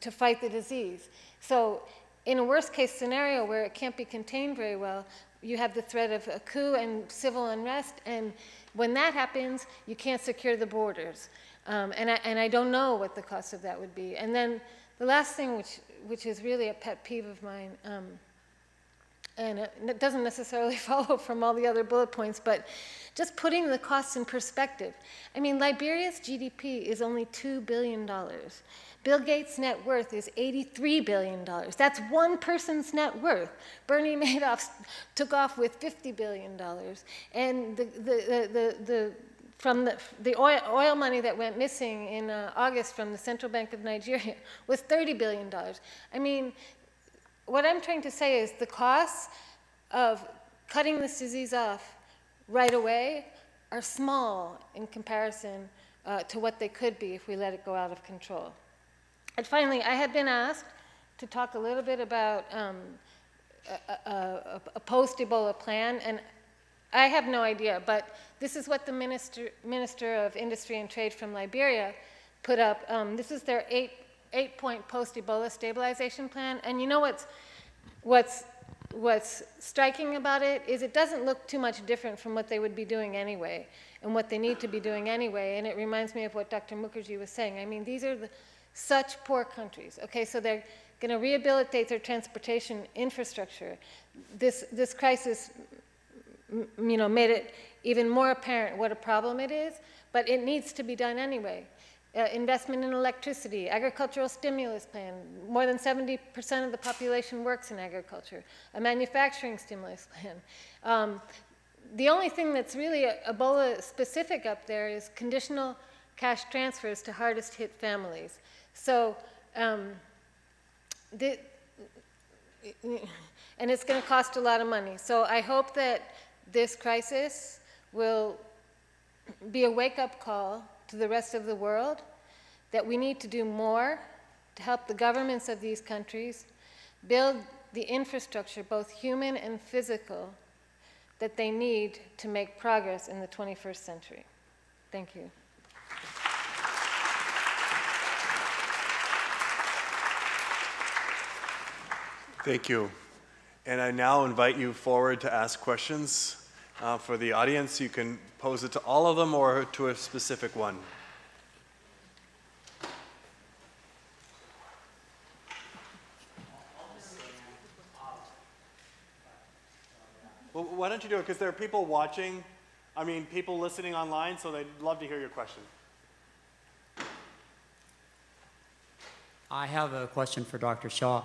to fight the disease. So in a worst case scenario where it can't be contained very well, you have the threat of a coup and civil unrest, and when that happens, you can't secure the borders. And I don't know what the cost of that would be. And then the last thing, which is really a pet peeve of mine, and it doesn't necessarily follow from all the other bullet points, but just putting the costs in perspective. I mean, Liberia's GDP is only $2 billion. Bill Gates' net worth is $83 billion. That's one person's net worth. Bernie Madoff took off with $50 billion. And from the oil money that went missing in August from the Central Bank of Nigeria was $30 billion. I mean, what I'm trying to say is the costs of cutting this disease off right away are small in comparison to what they could be if we let it go out of control. And finally, I had been asked to talk a little bit about a post-Ebola plan, and I have no idea, but this is what the Minister of Industry and Trade from Liberia put up. This is their eight-point post-Ebola stabilization plan, and you know what's striking about it is it doesn't look too much different from what they would be doing anyway and what they need to be doing anyway, and it reminds me of what Dr. Mukherjee was saying. I mean, these are such poor countries. Okay, so they're going to rehabilitate their transportation infrastructure. This crisis, made it even more apparent what a problem it is, but it needs to be done anyway. Investment in electricity, agricultural stimulus plan. More than 70% of the population works in agriculture. A manufacturing stimulus plan. The only thing that's really Ebola specific up there is conditional cash transfers to hardest hit families. So, and it's going to cost a lot of money. So I hope that this crisis will be a wake-up call to the rest of the world that we need to do more to help the governments of these countries build the infrastructure, both human and physical, that they need to make progress in the 21st century. Thank you. Thank you. And I now invite you forward to ask questions for the audience. You can pose it to all of them or to a specific one. Well, why don't you do it? Because there are people watching, people listening online, so they'd love to hear your question. I have a question for Dr. Shaw.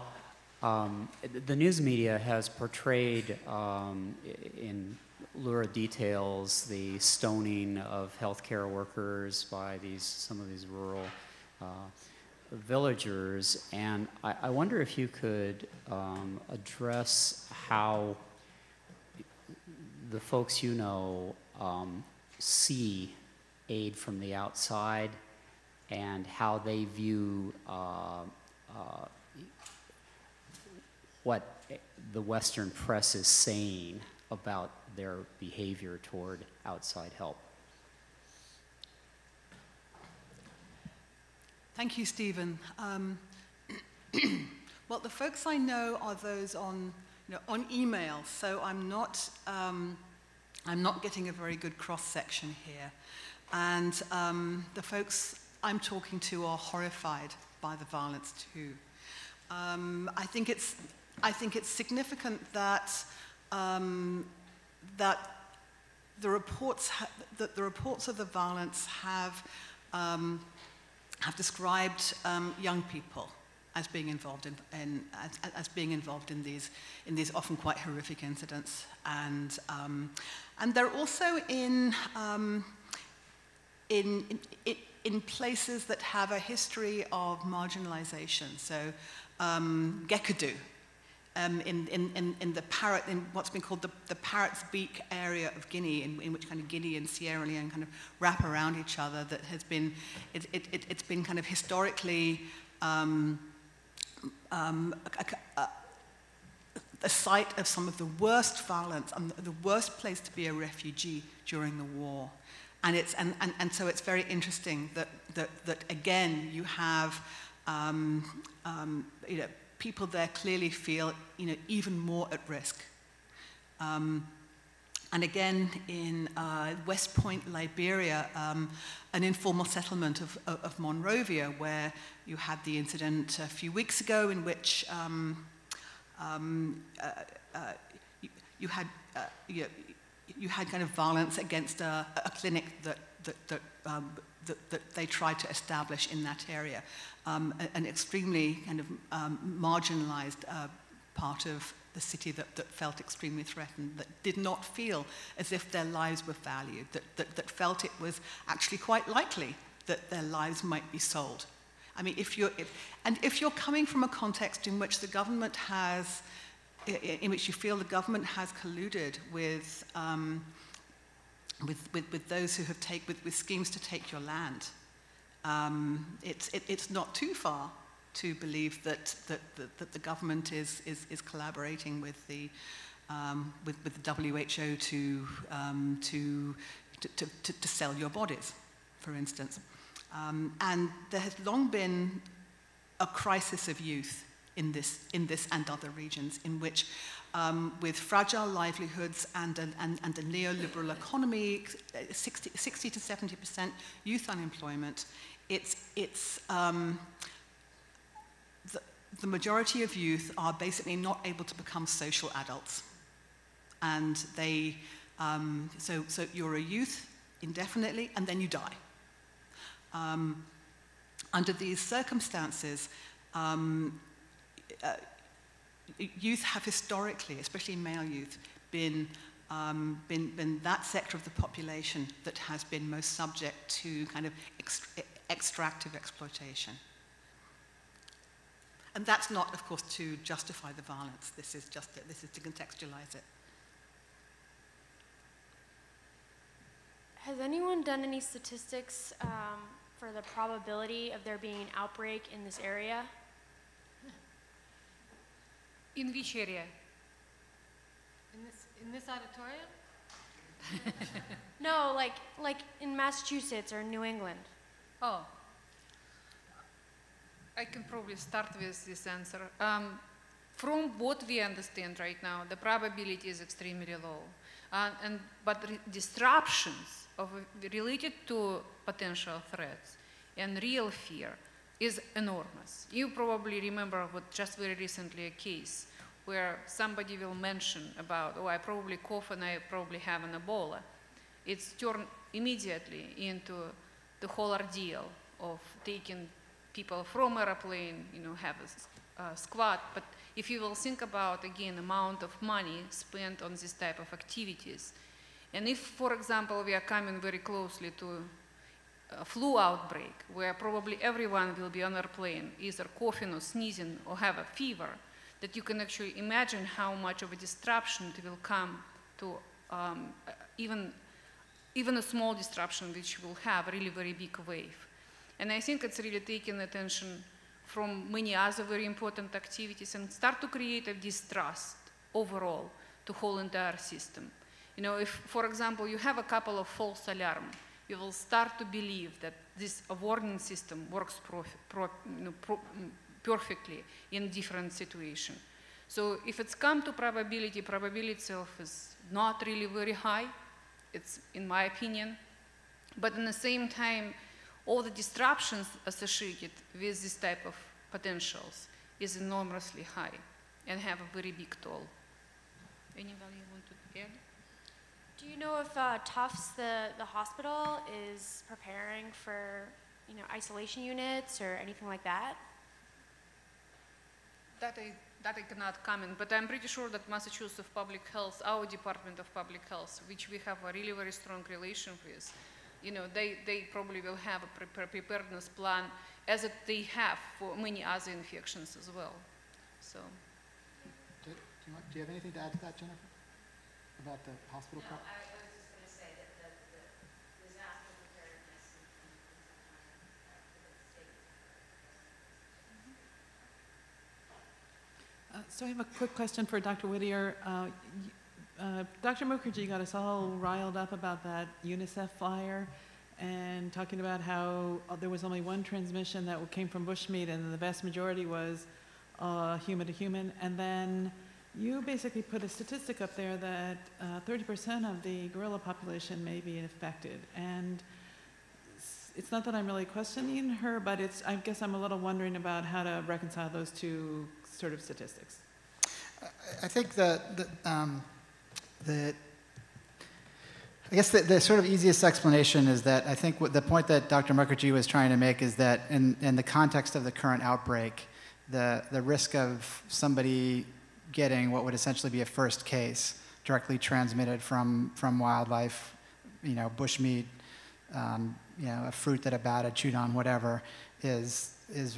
The news media has portrayed in lurid details the stoning of healthcare workers by some of these rural villagers, and I wonder if you could address how the folks you know see aid from the outside and how they view what the Western press is saying about their behavior toward outside help. Thank you, Stephen. Well, the folks I know are those on email, so I'm not getting a very good cross-section here. And the folks I'm talking to are horrified by the violence too. I think it's significant that that the reports of the violence have described young people as being involved in these often quite horrific incidents, and they're also in places that have a history of marginalization. So Gekadu, in what's been called the Parrot's Beak area of Guinea, in which kind of Guinea and Sierra Leone kind of wrap around each other, that has been it's been kind of historically the site of some of the worst violence and the worst place to be a refugee during the war. And so it's very interesting that again you have people there clearly feel even more at risk. And again in West Point, Liberia, an informal settlement of Monrovia, where you had the incident a few weeks ago in which you had kind of violence against a clinic that they tried to establish in that area, an extremely kind of marginalized part of the city that felt extremely threatened, that did not feel as if their lives were valued, that felt it was actually quite likely that their lives might be sold. I mean, if you're coming from a context in which the government has, in which you feel the government has colluded with those who have with schemes to take your land, it's not too far to believe that the government is collaborating with the WHO to sell your bodies, for instance. And there has long been a crisis of youth in this and other regions, in which, with fragile livelihoods and a neoliberal economy, 60 to 70% youth unemployment, the majority of youth are basically not able to become social adults, and they so you're a youth indefinitely, and then you die. Under these circumstances, youth have historically, especially male youth, been that sector of the population that has been most subject to kind of extractive exploitation. And that's not, of course, to justify the violence. This is to contextualize it. Has anyone done any statistics for the probability of there being an outbreak in this area? In which area? In this auditorium? No, like in Massachusetts or New England. Oh. I can probably start with this answer. From what we understand right now, the probability is extremely low. But disruptions related to potential threats and real fear is enormous. You probably remember just very recently a case where somebody will mention about, oh, I probably cough and I probably have an Ebola. It's turned immediately into the whole ordeal of taking people from airplane, have a squad. But if you will think about, again, amount of money spent on this type of activities, and if, for example, we are coming very closely to a flu outbreak, where probably everyone will be on airplane, either coughing or sneezing or have a fever, that you can actually imagine how much of a disruption it will come to even a small disruption, which will have a really very big wave. And I think it's really taking attention from many other very important activities and start to create a distrust overall to whole entire system. If, for example, you have a couple of false alarms, you will start to believe that this warning system works perfectly in different situations. So if it's come to probability itself is not really very high, it's in my opinion, but at the same time, all the disruptions associated with this type of potentials is enormously high and have a very big toll. Anybody want to add? Do you know if Tufts, the hospital, is preparing for isolation units or anything like that? That I cannot comment, but I'm pretty sure that Massachusetts Public Health, our Department of Public Health, which we have a really very strong relation with, they probably will have a preparedness plan as they have for many other infections as well. So. Do you have anything to add to that, Jennifer? About the hospital part? I was just going to say that the disaster preparedness and So I have a quick question for Dr. Whittier. Dr. Mukherjee got us all riled up about that UNICEF flyer and talking about how there was only one transmission that came from bushmeat and the vast majority was human to human. And then you basically put a statistic up there that 30% of the gorilla population may be infected. And it's not that I'm really questioning her, but I guess I'm a little wondering about how to reconcile those two sort of statistics. I think the sort of easiest explanation is that I think the point that Dr. Mukherjee was trying to make is that in the context of the current outbreak, the risk of somebody getting what would essentially be a first case directly transmitted from wildlife, bushmeat, a fruit that a bat had chewed on, whatever, is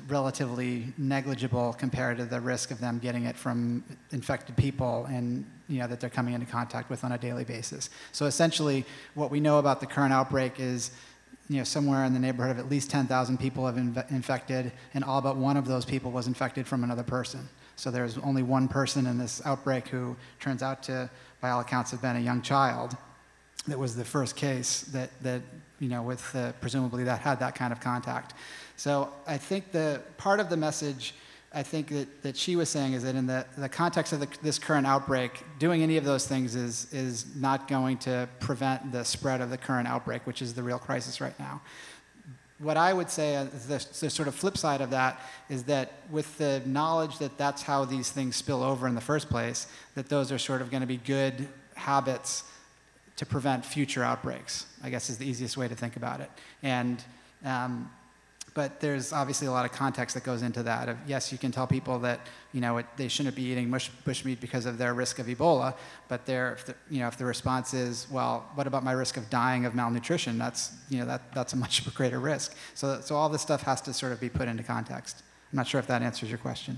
relatively negligible compared to the risk of them getting it from infected people and that they're coming into contact with on a daily basis. So essentially, what we know about the current outbreak is somewhere in the neighborhood of at least 10,000 people have been infected, and all but one of those people was infected from another person. So there's only one person in this outbreak who turns out to, by all accounts, have been a young child. That was the first case that with presumably that had that kind of contact. So I think the part of the message I think that she was saying is that in the context of this current outbreak, doing any of those things is not going to prevent the spread of the current outbreak, which is the real crisis right now. What I would say, the sort of flip side of that, is that with the knowledge that that's how these things spill over in the first place, that those are sort of going to be good habits to prevent future outbreaks, I guess is the easiest way to think about it. And but there's obviously a lot of context that goes into that. Yes, you can tell people that they shouldn't be eating bushmeat because of their risk of Ebola, but if the response is, well, what about my risk of dying of malnutrition? That's a much greater risk. So all this stuff has to sort of be put into context. I'm not sure if that answers your question.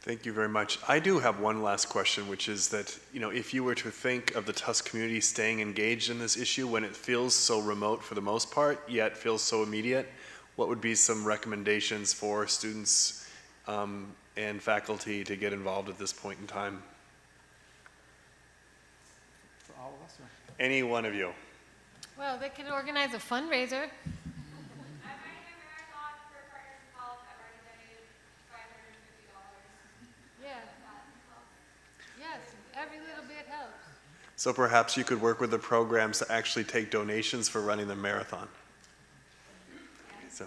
Thank you very much. I do have one last question, which is that, if you were to think of the Tufts community staying engaged in this issue when it feels so remote for the most part, yet feels so immediate, what would be some recommendations for students and faculty to get involved at this point in time? For all of us? Or? Any one of you. Well, they could organize a fundraiser. Every little bit helps. So perhaps you could work with the programs to actually take donations for running the marathon. So,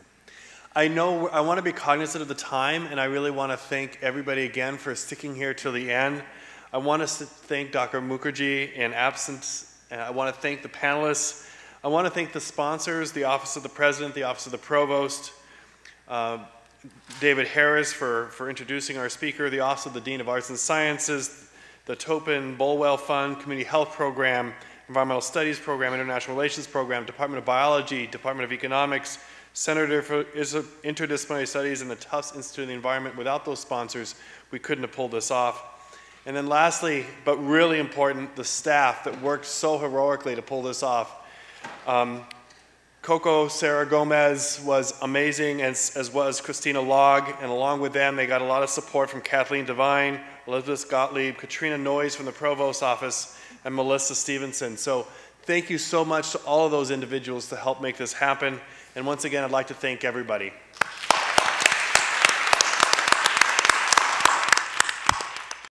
I know I want to be cognizant of the time, and I really want to thank everybody again for sticking here till the end. I want to thank Dr. Mukherjee in absence, and I want to thank the panelists. I want to thank the sponsors, the Office of the President, the Office of the Provost, David Harris for introducing our speaker, the Office of the Dean of Arts and Sciences, the Topin Bulwell Fund, Community Health Program, Environmental Studies Program, International Relations Program, Department of Biology, Department of Economics, Center for Interdisciplinary Studies, and the Tufts Institute of the Environment. Without those sponsors, we couldn't have pulled this off. And then lastly, but really important, the staff that worked so heroically to pull this off. Coco Sarah Gomez was amazing, as was Christina Log, and along with them, they got a lot of support from Kathleen Devine, Elizabeth Gottlieb, Katrina Noyes from the Provost's office, and Melissa Stevenson. So thank you so much to all of those individuals to help make this happen. And once again, I'd like to thank everybody.